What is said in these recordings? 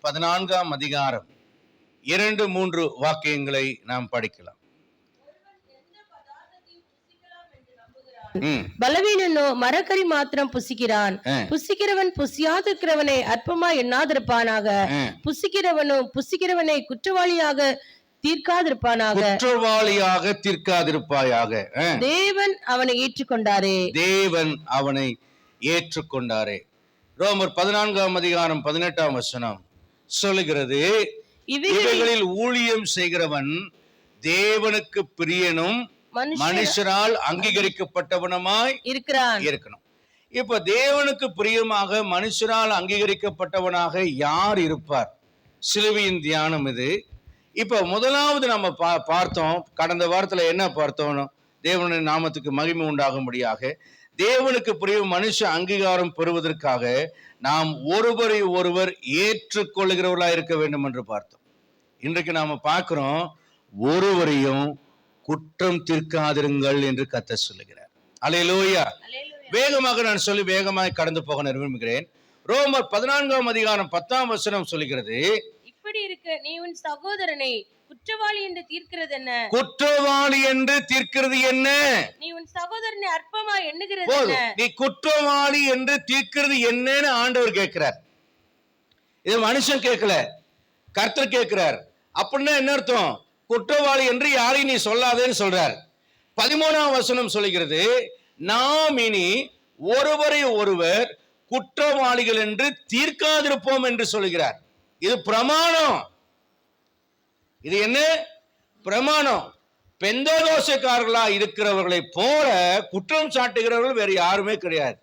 14ஆம் அதிகாரம் 2-3 வாக்கியங்களை நாம் படிக்கலாம். பலவீனனோ மரக்கறி மாத்திரம் புசிக்கிறான். புசிக்கிறவன் புசியாதிருக்கிறவனை அற்பமா எண்ணாதிருப்பானாக. புசிக்கிறவனும் புசிக்கிறவனை குற்றவாளியாக தீர்க்காதிருப்பாயாக. தேவன் அவனை ஏற்றுக்கொண்டாரே. தேவன் அவனை ஏற்றுக்கொண்டாரே. ரோமர் 14ஆம் அதிகாரம் 18ஆம் வசனம் சொல்லுகிறது, இவைகளில் ஊழியம் செய்கிறவன் தேவனுக்கு பிரியனும் மனுஷரால் அங்கீகரிக்கப்பட்டவனுமாய் இருக்கணும். இப்ப தேவனுக்கு பிரியமாக மனுஷரால் அங்கீகரிக்கப்பட்டவனாக யார் இருப்பார்? சிலுவையின் தியானம் இது. இப்ப முதலாவது நம்ம பார்த்தோம், கடந்த வாரத்துல என்ன பார்த்தோம்? தேவனுடைய நாமத்துக்கு மகிமை உண்டாகும்படியாக தேவனுக்கு பிரிய மனுஷ அங்கீகாரம் பெறுவதற்காக நாம் ஒருவரை ஒருவர் ஏற்றுக்கொள்கிறவர்களா இருக்க வேண்டும் என்று பார்த்தோம். இன்றைக்கு நாம பார்க்கிறோம், ஒருவரையும் குற்றம் தீர்க்காதிருங்கள் என்று கர்த்தர் சொல்லுகிறார். அல்லேலூயா. வேகமாக நான் சொல்லி வேகமாக கடந்து போக விரும்புகிறேன். ரோமர் 14ஆம் அதிகாரம் 10ஆம் வசனம் சொல்லுகிறது, இப்படி இருக்க நீ உன் சகோதரனை குற்றவாளி என்று தீர்க்கிறது என்ன? குற்றவாளி என்று தீர்க்கிறது என்ன? நீ உன் சகோதரனை அற்பமா எண்ணுகிறது என்ன? நீ குற்றவாளி என்று தீர்க்கிறது என்னன்னு ஆண்டவர் கேட்கிறார். இது மனுஷன் கேட்கல, கர்த்தர் கேட்கிறார். அப்படின்னா என்ன அர்த்தம்? குற்றவாளி என்று யாரையும் நீ சொல்லாதேன்னு சொல்றார். 13ஆம் வசனம் சொல்லுகிறது, நாம் இனி ஒருவரை ஒருவர் குற்றவாளிகள் என்று தீர்க்காதிருப்போம் என்று சொல்லுகிறார். இது பிரமாணம். இது என்ன பிரமாணம்? பெந்தகோஸ்தேக்காரர்களா இருக்கிறவர்களை போல குற்றம் சாட்டுகிறவர்கள் வேறு யாருமே கிடையாது.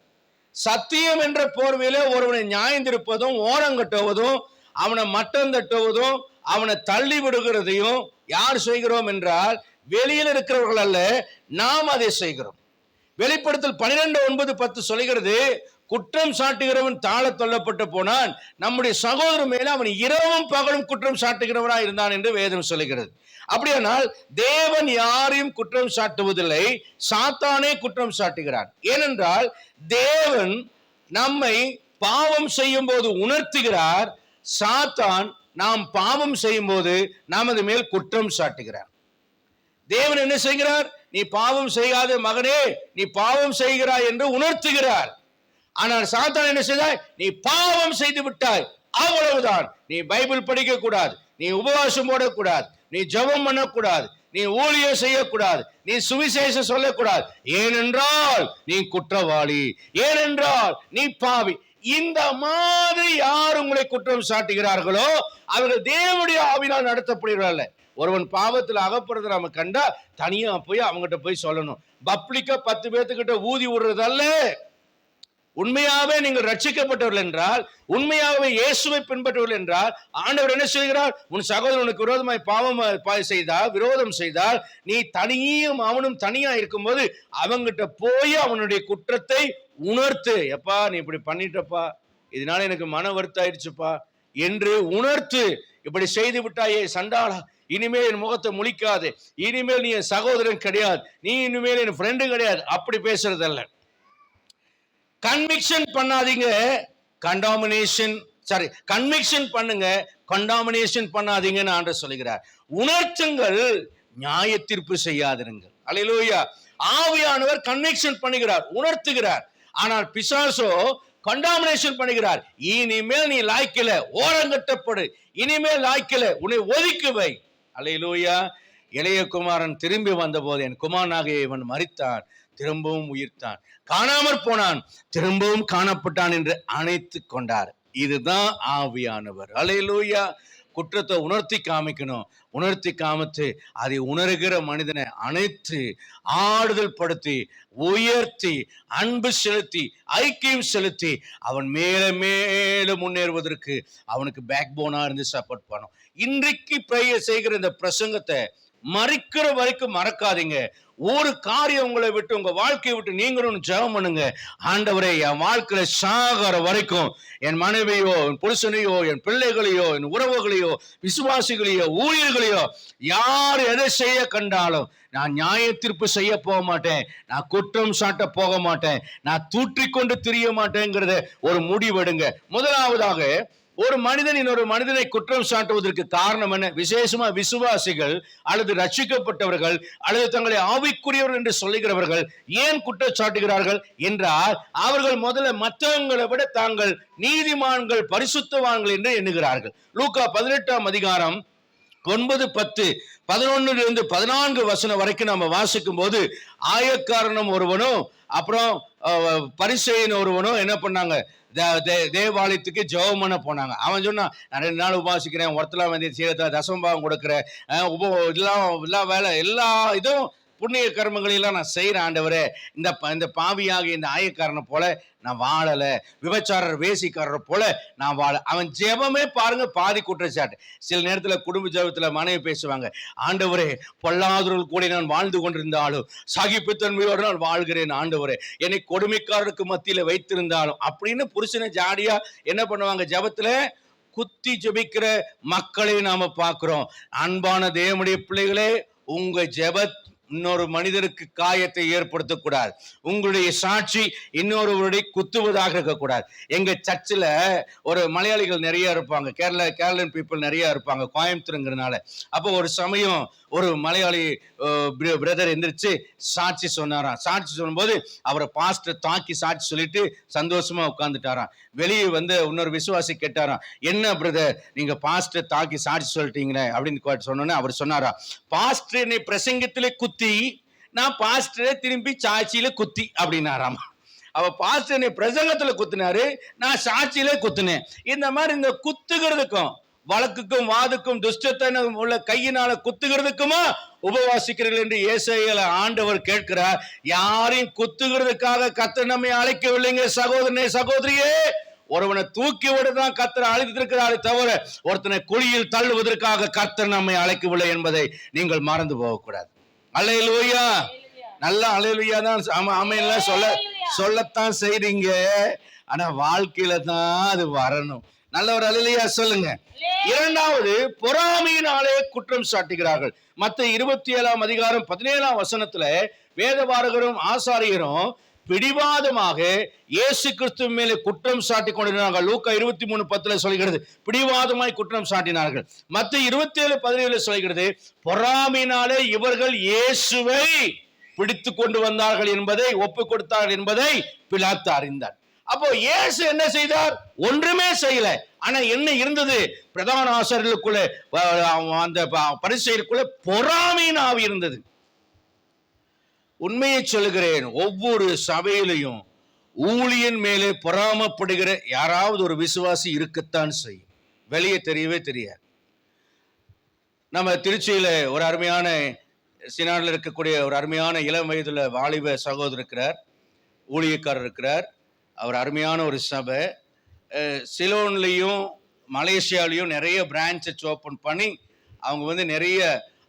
சத்தியம் என்ற போர்வையில ஒருவனை நியாயந்திருப்பதும் ஓரங்கட்டுவதும் அவனை மட்டம் தட்டுவதும் அவனை தள்ளி விடுகிறதையும் யார் செய்கிறோம் என்றால் வெளியில் இருக்கிறவர்கள் அல்ல, நாம் அதை செய்கிறோம். வெளிப்படுத்தல் 12:9-10 சொல்லுகிறது, குற்றம் சாட்டுகிறவன் தாழ தள்ளப்பட்டு போனான், நம்முடைய சகோதரன் மேல அவன் இரவும் பகலும் குற்றம் சாட்டுகிறவனா இருந்தான் என்று வேதம் சொல்லுகிறது. அப்படியானால் தேவன் யாரையும் குற்றம் சாட்டுவதில்லை, சாத்தானே குற்றம் சாட்டுகிறான். ஏனென்றால் தேவன் நம்மை பாவம் செய்யும் போது உணர்த்துகிறார், சாத்தான் நாம் பாவம் செய்யும் போது நமது மேல் குற்றம் சாட்டுகிறார். தேவன் என்ன செய்கிறார்? நீ பாவம் செய்யாத மகனே, நீ பாவம் செய்கிறாய் என்று உணர்த்துகிறார். ஆனால் சாத்தான் என்ன செய்தாய்? நீ பாவம் செய்து விட்டாய், அவ்வளவுதான். நீ பைபிள் படிக்க கூடாது, நீ உபவாசம் போடக்கூடாது, நீ ஜெபம் பண்ணக்கூடாது, நீ ஊழியம் செய்யக்கூடாது, நீ சுவிசேஷம் சொல்லக்கூடாது. ஏனென்றால் நீ குற்றவாளி, ஏனென்றால் நீ பாவி. இந்த மாதிரி யார் உங்களை குற்றம் சாட்டுகிறார்களோ அவர்கள் தேவனுடைய ஆவியினால் நடத்தப்படுகிறார்கள். ஒருவன் பாவத்தில் அகப்படுறத நம்ம கண்டா தனியா போய் அவங்ககிட்ட போய் சொல்லணும். பப்ளிக்கா 10 பேர்த்துக்கிட்ட ஊதி விடுறதல்ல. உண்மையாவே நீங்கள் ரட்சிக்கப்பட்டவர்கள் என்றால், உண்மையாகவே இயேசுவை பின்பற்றவர்கள் என்றால், ஆண்டவர் என்ன செய்கிறார்? உன் சகோதரனுக்கு விரோதமாய் பாவம் செய்தால், விரோதம் செய்தால், நீ தனியும் அவனும் தனியா இருக்கும்போது அவங்கிட்ட போய் அவனுடைய குற்றத்தை உணர்த்து. எப்பா நீ இப்படி பண்ணிட்டப்பா, இதனால எனக்கு மன வருத்தம் ஆயிடுச்சுப்பா என்று உணர்த்து. இப்படி செய்து விட்டாயே சண்டாளா, இனிமேல் என் முகத்தை முழிக்காது, இனிமேல் நீ என் சகோதரன் கிடையாது, நீ இனிமேல் என் ஃப்ரெண்டு கிடையாது, அப்படி பேசுறதல்ல. கன்விக்ஷன் பண்ணாதீங்க, கன்விக்ஷன் பண்ணுங்க, கண்டாமினேஷன் பண்ணாதீங்கன்னு ஆண்டவர் சொல்லுகிறார். உணர்த்துங்கள், நியாய தீர்ப்பு செய்யாதிருங்கள். அல்லேலூயா. ஆவியானவர் கன்விக்ஷன் பண்ணுகிறார், உணர்த்துகிறார். ஆனால் பிசாசோ கண்டாமினேஷன் பண்ணுகிறார். இனிமேல் நீ லாய்க்கல, ஓரங்கட்டப்படு, இனிமேல் லாய்க்கல, உன்னை ஒதுக்குவை. அல்லேலூயா. இளைய குமாரன் திரும்பி வந்த போது என் குமாரனாகிய இவன் மரித்தான், திரும்பவும் உயிர்த்தான், காணாமற் போனான், திரும்பவும் காணப்பட்டான் என்று அணைத்து கொண்டார். இதுதான் ஆவியானவர். அல்லேலூயா. குற்றத்தை உணர்த்தி காமிக்கணும், உணர்த்தி காமித்து அதை உணர்கிற மனிதனை அணைத்து ஆறுதல் படுத்தி உயர்த்தி அன்பு செலுத்தி ஐக்கியம் செலுத்தி அவன் மேல மேல முன்னேறுவதற்கு அவனுக்கு பேக் போனா இருந்து சப்போர்ட் பண்ணும். இன்றைக்கு செய்கிற இந்த பிரசங்கத்தை மறிக்கிற வரைக்கும் மறக்காதீங்க. ஒரு காரியம் உங்களை விட்டு, உங்க வாழ்க்கையை விட்டு நீங்களும் ஜெபம் பண்ணுங்க. ஆண்டவரே, என் வாழ்க்கையில சாகிற வரைக்கும் என் மனைவியோ, என் புருஷனையோ, என் பிள்ளைகளையோ, என் உறவுகளையோ, விசுவாசிகளையோ, ஊழியர்களையோ யார் எதை செய்ய கண்டாலும் நான் நியாய தீர்ப்பு செய்ய போக மாட்டேன், நான் குற்றம் சாட்ட போக மாட்டேன், நான் தூற்றிக்கொண்டு திரிய மாட்டேங்கிறத ஒரு முடிவெடுங்க. முதலாவதாக ஒரு மனிதன் இன்னொரு மனிதனை குற்றம் சாட்டுவதற்கு காரணம் என்ன? விசேஷமா விசுவாசிகள் அல்லது ரட்சிக்கப்பட்டவர்கள் அல்லது தங்களை ஆவிக்குரியவர்கள் என்று சொல்லுகிறவர்கள் ஏன் குற்றம் சாட்டுகிறார்கள் என்றால், அவர்கள் முதல்ல மற்றவங்களை விட தாங்கள் நீதிமான்கள், பரிசுத்தவான்கள் என்று எண்ணுகிறார்கள். லூக்கா 18ஆம் அதிகாரம் 9, 10, 11 14 வசனம் வரைக்கும் நம்ம வாசிக்கும் போது, ஆயக்காரனும் ஒருவனும் அப்புறம் பரிசேயன் ஒருவனும் என்ன பண்ணாங்க? தேவாலயத்துக்கு ஜெபம் பண்ண போனாங்க. அவன் சொன்னான், நான் 2 நாள் உபாசிக்கிறேன், ஒருத்தலாம் வந்து சீரத்தில் தசமபாகம் கொடுக்குறேன், எல்லா வேலை எல்லா இதுவும் புண்ணிய கர்மங்களெல்லாம் நான் செய்கிறேன் ஆண்டவரே. இந்த பாவியாக இந்த ஆயக்காரனை போல நான் வாழலை, விபச்சாரர் வேசிக்காரர் போல நான் வாழ. அவன் ஜெபமே பாருங்க பாதி குற்றச்சாட்டு. சில நேரத்தில் குடும்ப ஜெபத்தில் மனைவி பேசுவாங்க, ஆண்டவரே பொல்லாதவர்கள் கூட நான் வாழ்ந்து கொண்டிருந்தாலும் சகிப்புத்தன்மையோடு நான் வாழ்கிறேன் ஆண்டவரே, என்னை கொடுமைக்காரருக்கு மத்தியில் வைத்திருந்தாலும் அப்படின்னு புருஷனை ஜாடியா என்ன பண்ணுவாங்க? ஜெபத்துல குத்தி ஜெபிக்கிற மக்களை நாம பார்க்கிறோம். அன்பான தேவனுடைய பிள்ளைகளே, உங்க ஜெப இன்னொரு மனிதருக்கு காயத்தை ஏற்படுத்தக்கூடாது. உங்களுடைய சாட்சி இன்னொருவருடைய குத்துவதாக இருக்கக்கூடாது. எங்க சர்ச்சில் ஒரு மலையாளிகள் நிறைய இருப்பாங்க, கேரளன் பீப்புள் நிறைய இருப்பாங்க, கோயம்புத்தூருங்கிறதுனால. அப்போ ஒரு சமயம் ஒரு மலையாளி பிரதர் எந்திரிச்சு சாட்சி சொன்னாராம். சாட்சி சொல்லும்போது அவரை பாஸ்டர் தாக்கி சாட்சி சொல்லிட்டு சந்தோஷமா உட்கார்ந்துட்டாராம். வெளியே வந்து இன்னொரு விசுவாசி கேட்டாராம், என்ன பிரதர் நீங்க பாஸ்டர் தாக்கி சாட்சி சொல்லிட்டீங்களே அப்படின்னு சொன்னோன்னே அவர் சொன்னாராம், பாஸ்டர் என்னை பிரசங்கத்திலே குத்தி, நான் பாஸ்டரை திரும்பி சாட்சியில குத்தி அப்படின்னாராம். அவ பாஸ்டர் என்னை பிரசங்கத்துல குத்தினாரு, நான் சாட்சியில குத்துனேன். இந்த மாதிரி இந்த குத்துகிறதுக்கும் வழக்குக்கும் வாதுக்கும் துஷ்டத்தனம் உள்ள கையினால குத்துகிறதுக்குமா உபவாசிக்கிறீர்கள் என்று ஏசாயால ஆண்டவர் கேட்கிறார். யாரையும் குத்துகிறதுக்காக கர்த்தர் நம்மை அழைக்கவில்லைங்க சகோதரனே, சகோதரியே. ஒருவனை தூக்கி விடதான் கர்த்தர் அழைத்திருக்கிறாரே தவிர ஒருத்தனை குழியில் தள்ளுவதற்காக கர்த்தர் நம்மை அழைக்கவில்லை என்பதை நீங்கள் மறந்து போகக்கூடாது. அல்லேலூயா, நல்லா அல்லேலூயா தான் ஆமென்லாம் சொல்லத்தான் செய்றீங்க, ஆனா வாழ்க்கையில தான் அது வரணும். நல்ல ஒரு அல்லேலூயா சொல்லுங்க. இரண்டாவது, பொறாமையினாலே குற்றம் சாட்டுகிறார்கள். மத்தேயு 27ஆம் அதிகாரம் 17ஆம் வசனத்துல வேதபாரகரும் ஆசாரியரும் பிடிவாதமாக இயேசு கிறிஸ்து மேலே குற்றம் சாட்டி கொண்டிருந்தார்கள். லூக்கா 23:10 சொல்கிறது பிடிவாதமாய் குற்றம் சாட்டினார்கள். மத்தேயு 27:17 சொல்கிறது பொறாமையினாலே இவர்கள் இயேசுவை பிடித்து கொண்டு வந்தார்கள் என்பதை, ஒப்பு கொடுத்தார்கள் என்பதை பிலாத்து அறிந்தார். அப்போ இயேசு என்ன செய்தார்? ஒன்றுமே செய்யல. ஆனா என்ன இருந்தது? பிரதான ஆசாரியர்களுக்குள்ள, அந்த பரிசேயருக்குள்ள பொறாமையின் ஆவி இருந்தது. உண்மையை சொல்லுகிறேன், ஒவ்வொரு சபையிலையும் ஊழியன் மேலே பொறாமப்படுகிற யாராவது ஒரு விசுவாசி இருக்கத்தான் செய்யும். வெளியே தெரியவே தெரியாது. நம்ம திருச்சியில ஒரு அருமையான சினாடில் இருக்கக்கூடிய ஒரு அருமையான இளம் வயதுல வாலிப சகோதரர் இருக்கிறார், ஊழியக்காரர் இருக்கிறார். அவர் அருமையான ஒரு சபை. சிலோன்லையும் மலேசியாலையும் நிறைய பிரான்ச்சஸ் ஓப்பன் பண்ணி அவங்க வந்து நிறைய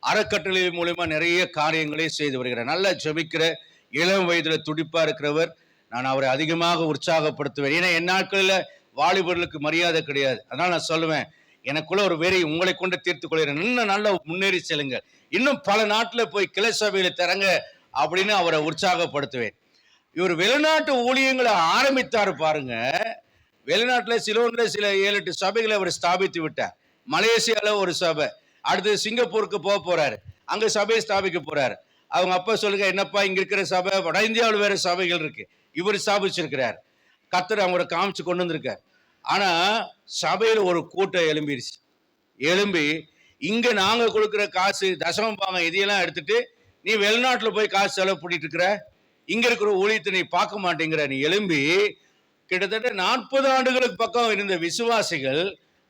அறக்கட்டளை மூலமா நிறைய காரியங்களை செய்து வருகிறார். நல்லா ஜெபிக்கிற இளம் வயதுல துடிப்பா இருக்கிறவர். நான் அவரை அதிகமாக உற்சாகப்படுத்துவேன். ஏன்னா என் நாட்களில் வாலிபர்களுக்கு மரியாதை கிடையாது. அதனால நான் சொல்லுவேன், எனக்குள்ள ஒரு வெறி, உங்களை கொண்டு தீர்த்து கொள்கிறேன், இன்னும் நல்லா முன்னேறி செல்லுங்க, இன்னும் பல நாட்டில் போய் கிளை சபையில தரங்க அப்படின்னு அவரை உற்சாகப்படுத்துவேன். இவர் வெளிநாட்டு ஊழியங்களை ஆரம்பித்தார் பாருங்க. வெளிநாட்டில் சிலோன்ல சில 7-8 சபைகளை அவர் ஸ்தாபித்து விட்டார். மலேசியால ஒரு சபை, அடுத்து சிங்கப்பூருக்கு போக போறாரு, அங்க சபையை ஸ்தாபிக்க போறாரு. அவங்க அப்பா சொல்லுங்க, என்னப்பா இங்க இருக்கிற சபை, வட இந்தியாவில் வேற சபைகள் இருக்கு, இவர் ஸ்தாபிச்சிருக்கிறார், கர்த்தர் அவங்கள காமிச்சு கொண்டு வந்திருக்கார். ஆனா சபையில ஒரு கூட்டம் எழும்பி இங்க நாங்க கொடுக்குற காசு தசமம் பாகம் இதையெல்லாம் எடுத்துட்டு நீ வெளிநாட்டுல போய் காசு செலவு பண்ணிட்டு இருக்கிற, இங்க இருக்கிற ஊழியத்தை நீ பார்க்க மாட்டேங்கிற, நீ எழும்பி கிட்டத்தட்ட 40 ஆண்டுகளுக்கு பக்கம் இருந்த விசுவாசிகள்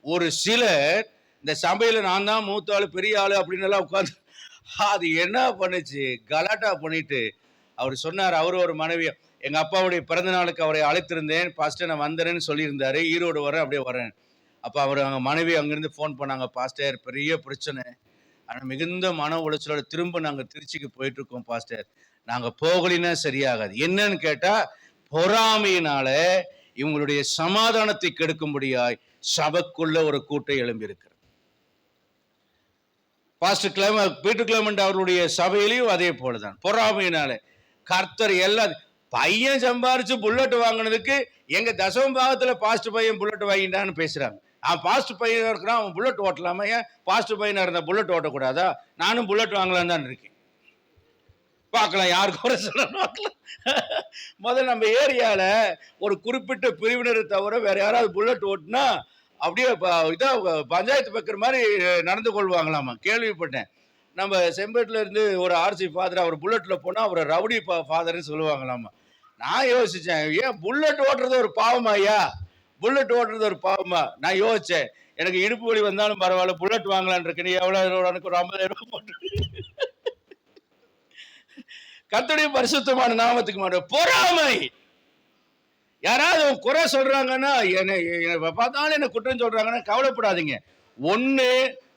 ஒரு சிலர் இந்த சபையில நான் தான் மூத்த ஆளு பெரிய ஆளு அப்படின்னு எல்லாம் உட்காந்து அது என்ன பண்ணுச்சு, கலாட்டா பண்ணிட்டு அவர் சொன்னார். அவரு ஒரு மனைவி, எங்க அப்பாவுடைய பிறந்த நாளுக்கு அவரை அழைத்திருந்தேன், பாஸ்டர் நான் வந்தேன்னு சொல்லியிருந்தாரு, ஈரோடு வரேன், அப்படியே வரேன். அப்போ அவர் அவங்க மனைவி அங்கிருந்து ஃபோன் பண்ணாங்க, பாஸ்டர் பெரிய பிரச்சனை, ஆனால் மிகுந்த மன உளைச்சலோட திரும்ப நாங்கள் திருச்சிக்கு போயிட்டு இருக்கோம் பாஸ்டர், நாங்கள் போகலினா சரியாகாது. என்னன்னு கேட்டா, பொறாமையினால இவங்களுடைய சமாதானத்தை கெடுக்கும்படியாய் சபைக்குள்ள ஒரு கூட்டம் எழும்பி இருக்கிறது. பாஸ்டர் பீட்டர் கிளமெண்ட் அவர்களுடைய சபையிலையும் அதே போலதான் பொறாமையினால கர்த்தர் எல்லாம், பையன் சம்பாரிச்சு புல்லட் வாங்கினதுக்கு எங்க தசம பாகத்துல பாஸ்டர் பையன் புல்லட் வாங்கிட்டான்னு பேசுறாங்க. பாஸ்ட் பையன் இருக்கிறான், அவன் புல்லட் ஓட்டலாமா? ஏன் பாஸ்ட் பையனா இருந்தா புல்லட் ஓட்டக்கூடாதா? நானும் புல்லட் வாங்கலான்னு தான் இருக்கேன். பார்க்கலாம், யாருக்கு குறை சொல்லணும் பார்க்கலாம். முதல்ல நம்ம ஏரியாவில் ஒரு குறிப்பிட்ட பிரிவினரை தவிர வேற யாராவது புல்லட் ஓட்டுனா அப்படியே இதாக பஞ்சாயத்து பக்கிற மாதிரி நடந்து கொள்வாங்களாமா, கேள்விப்பட்டேன். நம்ம செம்பேட்டில் இருந்து ஒரு ஆர்சி ஃபாதர் அவர் புல்லட்டில் போனால் அவரை ரவுடி ஃபாதர்னு சொல்லுவாங்களாமா. நான் யோசித்தேன், ஏன் புல்லட் ஓட்டுறது ஒரு பாவமா ஐயா? புல்லட் ஓட்டுறது ஒரு பாவமா? நான் யோசித்தேன், எனக்கு இடுப்பு வலி வந்தாலும் பரவாயில்ல, புல்லட் வாங்கலான் இருக்கேன். நீ எவ்வளோ? எனக்கு ஒரு 50,000 போட்டு. கர்த்தருடைய பரிசுத்தமான நாமத்துக்கு மாட்டோம். பொறாமை. யாராவது குறை சொல்றாங்கன்னா, என்ன பார்த்தாலும் என்ன குற்றம் சொல்றாங்கன்னா கவலைப்படாதீங்க. ஒண்ணு,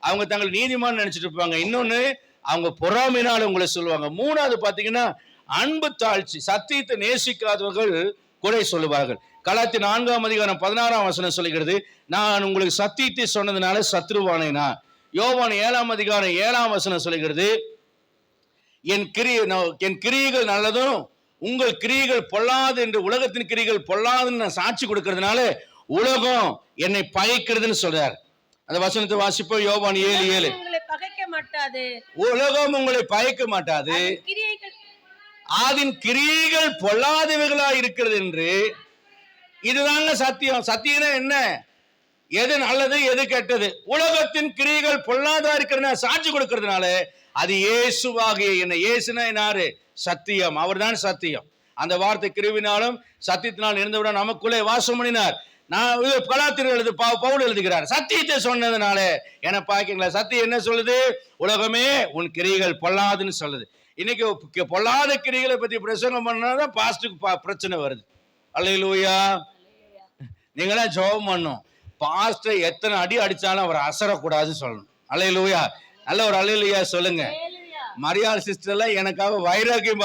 அவங்க தங்கள் நீதிமான் நினைச்சிட்டு இருப்பாங்க. இன்னொன்னு, அவங்க பொறாமையினால உங்களை சொல்லுவாங்க. மூணாவது பாத்தீங்கன்னா, அன்பு தாழ்ச்சி. சத்தியத்தை நேசிக்காதவர்கள் குறை சொல்லுவார்கள். கலாத்தியர் 4:16 சொல்லுகிறது, நான் உங்களுக்கு சத்தியத்தை சொன்னதுனால சத்ருவானேனா. யோவான் 7:7 சொல்லுகிறது, என் கிரியைகள் நல்லதும் உங்கள் கிரியைகள் பொல்லாது என்று, உலகத்தின் கிரியைகள் பொல்லாதுன்னு நான் சாட்சி கொடுக்கறதுனால உலகம் என்னை பகைக்கிறதுன்னு சொல்றார். அந்த வசனத்தை வாசிப்போம். யோவான் 7:7. உங்களை பகைக்க மாட்டாது, உலகம் உங்களை பகைக்க மாட்டாது, அதன் கிரியைகள் பொல்லாதவைகளா இருக்கிறது என்று. இதுதாங்க சத்தியம். சத்தியம்னா என்ன? எது நல்லது எது கெட்டது. உலகத்தின் கிரியைகள் பொல்லாதா இருக்கிற சாட்சி கொடுக்கறதுனால அது இயேசுவாகிய என்ன. இயேசுனா யாரு? சத்தியம். அவர் தான் சத்தியம். அந்த வார்த்தை கிருவினாலும் சத்தியத்தினால் இருந்தவிட நமக்குள்ளே வாசம் பண்ணினார். நான் கலாத்தியர் பவுல் எழுதுகிறார், சத்தியத்தை சொன்னதுனால என்ன பாக்கீங்களா? சத்தியம் என்ன சொல்லுது? உலகமே உன் கிரியைகள் பொல்லாதுன்னு சொல்லுது. இன்னைக்கு பொல்லாத கிரியைகளை பத்தி பிரசங்கம் பண்ணாதான் பாஸ்டுக்கு பிரச்சனை வருது. அல்லேலூயா. நீங்களாம் ஜெபம் பண்ணும், பாஸ்டர் எத்தனை அடி அடிச்சாலும் அவர் அசரக்கூடாதுன்னு சொல்லணும். அல்லேலூயா. நல்ல ஒரு அல்லேலூயா சொல்லுங்க. மரியாள் சிஸ்டர் எல்லாம் எனக்காக வைராக்கியம்.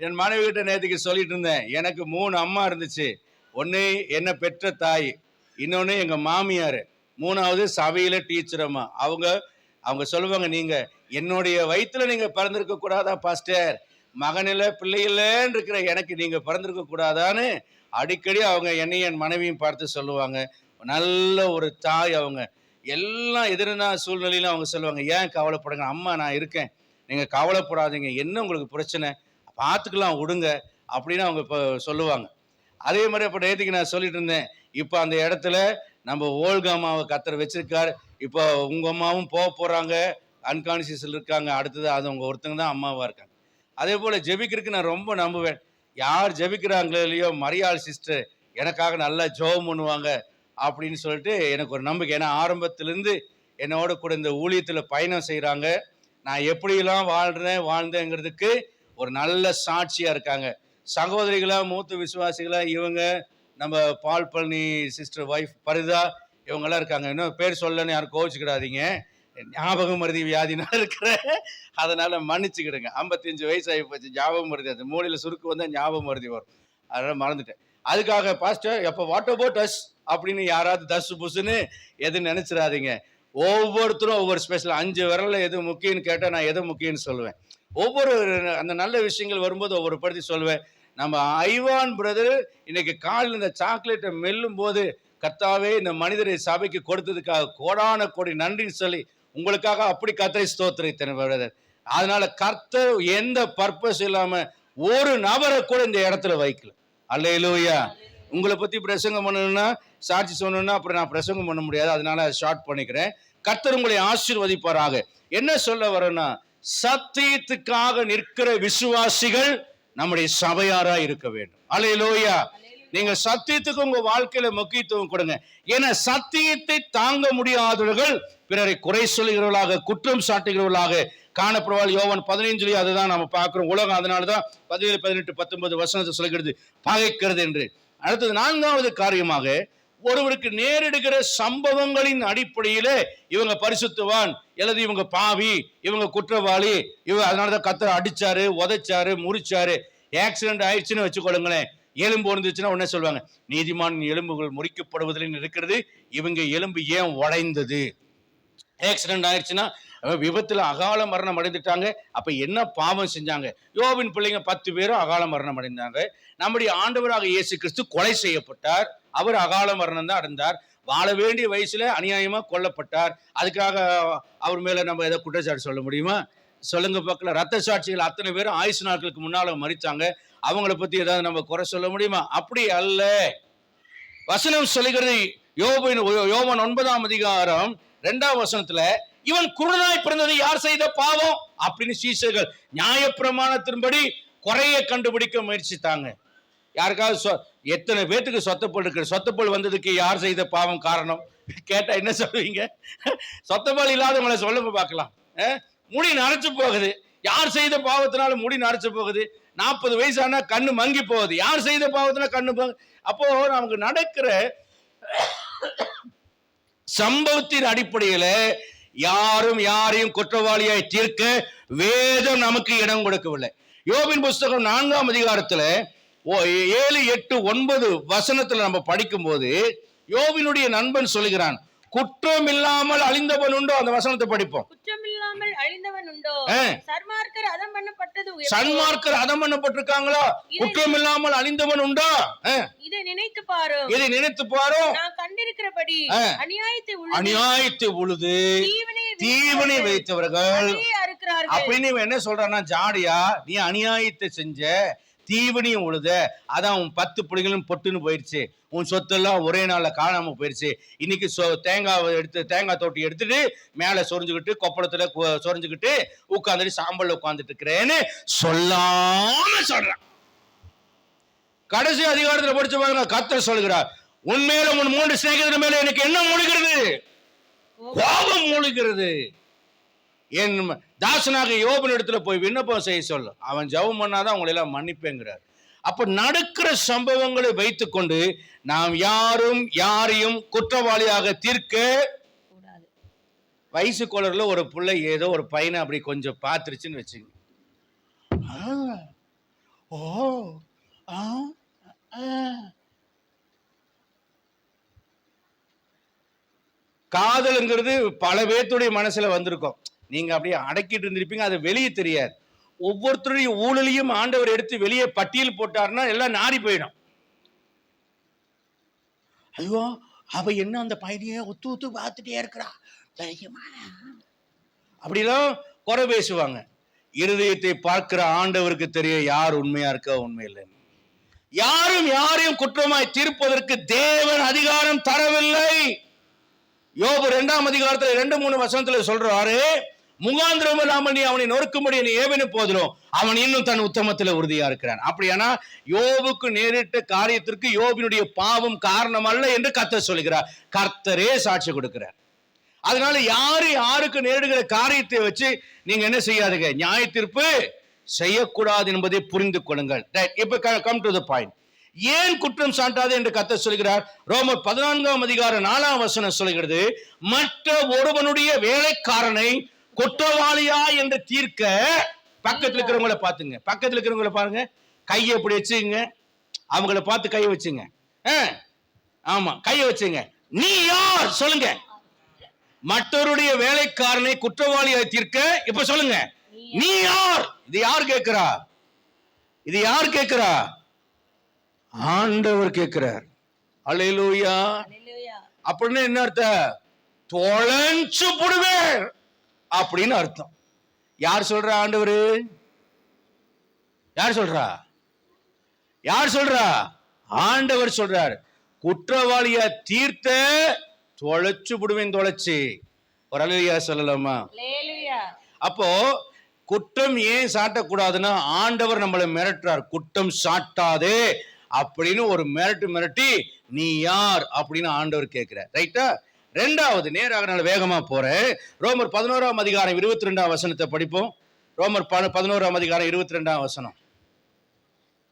என் மனைவி கிட்ட நேற்றுக்கு சொல்லிட்டு இருந்தேன், எனக்கு 3 அம்மா இருந்துச்சு. ஒன்னு என்ன பெற்ற தாய், இன்னொன்னு எங்க மாமியார், 3வது சபையில டீச்சர் அம்மா. அவங்க சொல்லுவாங்க, நீங்க என்னுடைய வயிற்றுல நீங்க பிறந்திருக்க கூடாதா பாஸ்டர்? மகனில பிள்ளையிலன்னு இருக்கிற எனக்கு நீங்க பிறந்திருக்க கூடாதான்னு அடிக்கடி அவங்க என்னையும் என் மனைவியும் பார்த்து சொல்லுவாங்க. நல்ல ஒரு தாய். அவங்க எல்லாம் எதிரான சூழ்நிலையிலும் அவங்க சொல்லுவாங்க, ஏன் கவலைப்படுங்க, அம்மா நான் இருக்கேன், நீங்க கவலைப்படாதீங்க, என்ன உங்களுக்கு பிரச்சனை, பார்த்துக்கலாம் விடுங்க அப்படின்னு அவங்க இப்போ சொல்லுவாங்க. அதே மாதிரி இப்போ நேற்றுக்கு நான் சொல்லிட்டு இருந்தேன், இப்போ அந்த இடத்துல நம்ம ஓல்கா அம்மாவை கர்த்தர் வச்சிருக்காரு. இப்போ உங்க அம்மாவும் போறாங்க, அன்கான்சியஸ்ல இருக்காங்க. அடுத்தது அது அவங்க ஒருத்தங்க தான் அம்மாவா இருக்காங்க. அதே போல ஜெபிக்கிறதுக்கு நான் ரொம்ப நம்புவேன். யார் ஜெபிக்கிறாங்களோ இல்லையோ, மரியாள் சிஸ்டர் எனக்காக நல்லா ஜெபம் பண்ணுவாங்க அப்படின்னு சொல்லிட்டு எனக்கு ஒரு நம்பிக்கை. ஏன்னா ஆரம்பத்திலேருந்து என்னோட கூட இந்த ஊழியத்தில் பயணம் செய்கிறாங்க. நான் எப்படியெல்லாம் வாழ்ந்தேங்கிறதுக்கு ஒரு நல்ல சாட்சியாக இருக்காங்க. சகோதரிகளாக மூத்த விசுவாசிகளாக இவங்க நம்ம பால் பழனி சிஸ்டர் ஒய்ஃப் பரிதா இவங்கெல்லாம் இருக்காங்க. இன்னும் பேர் சொல்லன்னு யாரும் கோவிச்சுக்கிடாதீங்க, ஞாபகம் மருதி வியாதினா இருக்கிற, அதனால மன்னிச்சுக்கிடுங்க. 55 வயசு ஆகி போச்சு, ஞாபகம் மருதி, அது மூளையில் சுருக்கு வந்தால் ஞாபகம் மருதி வரும், அதெல்லாம் மறந்துட்டேன். அதுக்காக பாஸ்டர் எப்போ வாட் அபவுட் அஸ் அப்படின்னு யாராவது தசு புசுன்னு எதுவும் நினைச்சிடாதீங்க. ஒவ்வொருத்தரும் ஒவ்வொரு ஸ்பெஷல். 5 விரலில் எது முக்கியன்னு கேட்டால் நான் எது முக்கியன்னு சொல்லுவேன். ஒவ்வொரு அந்த நல்ல விஷயங்கள் வரும்போது ஒவ்வொரு படுத்தி சொல்லுவேன். நம்ம ஐவான் பிரதர் இன்னைக்கு காலையில் இந்த சாக்லேட்டை மெல்லும் போது, கர்த்தாவே இந்த மனிதரை சபைக்கு கொடுத்ததுக்காக கோடான கோடி நன்றின்னு சொல்லி உங்களுக்காக அப்படி கர்த்தரை ஸ்தோத்திரித்தேன் பிரதர். அதனால கர்த்தர் எந்த பர்பஸ் இல்லாம ஒரு நபரை கூட இந்த இடத்துல வைக்கல. அல்லேலூயா. உங்களை பத்தி பிரசங்கம் பண்ணணும்னா, சாட்சி சொல்லணும்னா அப்புறம் நான் பிரசங்கம் பண்ண முடியாது, அதனால ஷார்ட் பண்ணிக்கிறேன். கர்த்தர் உங்களை ஆசீர்வதிப்பாராக. என்ன சொல்ல வரேன்னா, சத்தியத்துக்காக நிற்கிற விசுவாசிகள் நம்முடைய சபையாரா இருக்க வேண்டும். அல்லேலூயா. நீங்க சத்தியத்துக்கு உங்க வாழ்க்கையில முக்கியத்துவம் கொடுங்க. ஏன்னா சத்தியத்தை தாங்க முடியாதவர்கள் பிறரை குறை சொல்லுகிறவர்களாக, குற்றம் சாட்டுகிறவர்களாக காணப்படுவாள். யோவான் 15 அதுதான் நம்ம பார்க்கிறோம். உலகம் அதனாலதான் 17, 18, 19 வசனத்தை சொல்கிறது, பகைக்கிறது என்று. அடுத்தது 4வது காரியமாக, ஒருவருக்கு நேரிடுகிற சம்பவங்களின் அடிப்படையிலே இவங்க பரிசுத்தவான் அல்லது இவங்க பாவி, இவங்க குற்றவாளி, அதனாலதான் கர்த்தர் அடிச்சாரு, உதைச்சாரு, முறிச்சாரு. ஆக்சிடென்ட் ஆயிடுச்சுன்னு வச்சுக்கொள்ளுங்களேன், எலும்பு ஒழுந்துச்சுன்னா உடனே சொல்லுவாங்க, நீதிமான் எலும்புகள் முறிக்கப்படுவதில் இருக்கிறது, இவங்க எலும்பு ஏன் உடைந்தது? ஆக்சிடென்ட் ஆயிடுச்சுன்னா விபத்துல அகால மரணம் அடைந்துட்டாங்க. அப்ப என்ன பாவம் செஞ்சாங்க? யோபின் பிள்ளைங்க 10 பேரும் அகால மரணம் அடைந்தாங்க. நம்முடைய ஆண்டவராக இயேசு கிறிஸ்து கொலை செய்யப்பட்டார். அவர் அகால மரணம் தான் அடைந்தார். வாழ வேண்டிய வயசுல அநியாயமா கொல்லப்பட்டார். அதுக்காக அவர் மேல நம்ம ஏதோ குற்றச்சாட்டு சொல்ல முடியுமா? சொல்லுங்க பார்க்கல. ரத்த சாட்சிகள் அத்தனை பேரும் ஆயுசு நாட்களுக்கு முன்னால மரிச்சாங்க. அவங்கள பத்தி ஏதாவது நம்ம குறை சொல்ல முடியுமா? அப்படி அல்ல. வசனம் சொல்லுகிறது, யோவான் 9ஆம் அதிகாரம் 2ஆம் வசனத்துல, இவன் குருடனாய் பிறந்தது யார் செய்த பாவம் அப்படின்னு சீஷர்கள் நியாயப்பிரமாணத்தின்படி குறைய கண்டுபிடிக்க முயற்சித்தாங்க. யாருக்காவது எத்தனை பேத்துக்கு சொத்தப்பல் இருக்கு? சொத்தப்பல் வந்ததுக்கு யார் செய்த பாவம் காரணம் கேட்டா என்ன சொல்லுவீங்க? சொத்தப்பல் இல்லாதவங்களை சொல்லுங்க பார்க்கலாம். முடி நரைச்சு போகுது. யார் செய்த பாவத்தினால முடி நரைச்சு போகுது? 40 வயசானா கண்ணு மங்கி போகுது. யார் செய்த பாவத்தினால கண்ணு போகுது? அப்போ நமக்கு நடக்கிற சம்பவத்தின் அடிப்படையில யாரும் யாரையும் குற்றவாளியாய் தீர்க்க வேதம் நமக்கு இடம் கொடுக்கவில்லை. யோபின் புஸ்தகம் 4ஆம் அதிகாரத்துல 7, 8, 9 வசனத்துல நம்ம படிக்கும் போது யோபினுடைய நண்பன் சொல்லுகிறான், குற்றம் இல்லாமல் அழிந்தவன் உண்டோ? அந்த வசனத்தை படிப்போம். குற்றம் இல்லாமல் அழிந்தவன் உண்டோ? சன்மார்க்கர் அதம் பண்ணப்பட்டது. சன்மார்க்கர் அதம் பண்ணப்பட்டிருக்காங்களா? குற்றம் இல்லாமல் அழிந்தவன் உண்டோ? இதை நினைத்து பாரும். இதை நினைத்து பாரும். நான் கண்டிருக்கிறபடி அநியாயத்தை உழுது தீவனை வைத்தவர்கள் அப்படின்னு என்ன சொல்றான்னா, ஜாடியா நீ அநியாயத்தை செஞ்ச, தீவனியும் உழுத, அதான் உன் 10 பிள்ளைகளும் பொட்டுன்னு போயிடுச்சு. உன் சொத்தெல்லாம் ஒரே நாள்ல காணாம போயிடுச்சு. இன்னைக்கு தேங்காய் தோட்டி எடுத்துட்டு மேல சொரிஞ்சுக்கிட்டு கொப்பளத்துல சொரிஞ்சுக்கிட்டு உட்காந்துட்டு சாம்பல்ல உட்காந்துட்டு இருக்கிறேன்னு சொல்லாம சொல்றான். கடைசி அதிகாரத்துல படிச்சு பாருங்க, கர்த்தர் சொல்கிறார், உண்மையில உன் 3 சிநேகிதர் மேல எனக்கு என்ன மூழ்கிறது? கோபம் மூழ்கிறது. என் தாசனாக யோபின் இடத்துல போய் விண்ணப்பம் செய்ய சொல்லு, அவன் ஜெபம் பண்ணாதான் உங்களை எல்லாம் மன்னிப்பேங்கிறார். அப்ப நடக்கிற சம்பவங்களை வைத்துக்கொண்டு நாம் யாரும் யாரையும் குற்றவாளியாக தீர்க்க கூடாது. வயசு கோளர்ல ஒரு பிள்ளை ஏதோ ஒரு பையனை அப்படி கொஞ்சம் பார்த்துருச்சுன்னு வச்சுங்க, காதல்ங்கிறது பல பேர்த்துடைய மனசுல வந்திருக்கும். நீங்க அப்படியே அடக்கிட்டு இருந்திருப்பீங்க, அது வெளியே தெரியாது. ஒவ்வொருத்தருடைய ஊழலையும் ஆண்டவர் எடுத்து வெளியே பட்டியல் போட்டார்னா எல்லாம் நாரி போயிடும். ஐயோ அவ என்ன அந்த பையனையே ஒத்து பார்த்துட்டே இருக்கிறா அப்படிலாம் குறை பேசுவாங்க. இருதயத்தை பார்க்கிற ஆண்டவருக்கு தெரிய யார் உண்மையா இருக்கா உண்மை இல்லை. யாரும் யாரையும் குற்றமாய் தீர்ப்பதற்கு தேவன் அதிகாரம் தரவில்லை. யோபு 2ஆம் அதிகாரத்துல 2-3 வசனத்துல சொல்றாரு, முகாந்திரம் இல்லாமல் நீ அவனை நொறுக்கும்படி நீ ஏவனு போதிலும் அவன் இன்னும் தன் உத்தமத்துல உறுதியா இருக்கிறான். அப்படியானா யோபுக்கு நேரிட்ட காரியத்திற்கு யோபினுடைய பாவம் காரணம் அல்ல என்று கர்த்தர் சொல்கிறார். கர்த்தரே சாட்சி கொடுக்கிறார். அதனால யாருக்கு நேரிடுகிற காரியத்தை வச்சு நீங்க என்ன செய்யாதுங்க, நியாய தீர்ப்பு செய்யக்கூடாது என்பதை புரிந்து கொள்ளுங்கள். இப்ப கம் டு தி பாயிண்ட். ஏன் குற்றம் சாட்டாது என்று கர்த்தர் சொல்கிறார்? ரோமர் 14ஆம் அதிகாரம் 4ஆம் வசனம் சொல்கிறது, மற்ற ஒருவனுடைய வேலைக்காரனை குற்றவாளியா என்று தீர்க்க. பக்கத்துல இருக்கிறவங்கள பாத்துங்க, பக்கத்துல இருக்கிறவங்கள பாருங்க, கையை எப்படி வச்சுங்க, அவங்கள பார்த்து கையை வச்சுங்க. ஆமா, கையை வச்சுங்க. நீ யார் சொல்லுங்க? மற்றவருடைய வேலைக்காரனை குற்றவாளியா தீர்க்க. இப்ப சொல்லுங்க, நீ யார்? இது யார் கேட்கிறா? இது யார் கேட்கிறா? ஆண்டவர் கேட்கிறார். அல்லேலூயா. அப்படின்னு என்ன அர்த்தம்? தொலைஞ்சு போடுவேன் அப்படின்னு அர்த்தம். யார் சொல்றா? ஆண்டவரு. யார் சொல்றா? யார் சொல்றா? ஆண்டவர் சொல்றார். குற்றவாளியா தீர்த்த தொலைச்சு விடுவேன். தொலைச்சு ஒரு அல்லேலூயா சொல்லலாமா? அப்போ குற்றம் ஏன் சாட்டக்கூடாதுன்னா, ஆண்டவர் நம்மளை மிரட்டுறார், குற்றம் சாட்டாதே அப்படின்னு ஒரு மிரட்டி நீ யார் அப்படின்னு ஆண்டவர் கேட்கிறார். ரைட்டா? 2வது நேராக நான் வேகமா போறேன். ரோமர் 11ஆம் அதிகாரம் 22ஆம் வசனத்தை படிப்போம். ரோமர் 11ஆம் அதிகாரம் 22ஆம் வசனம்.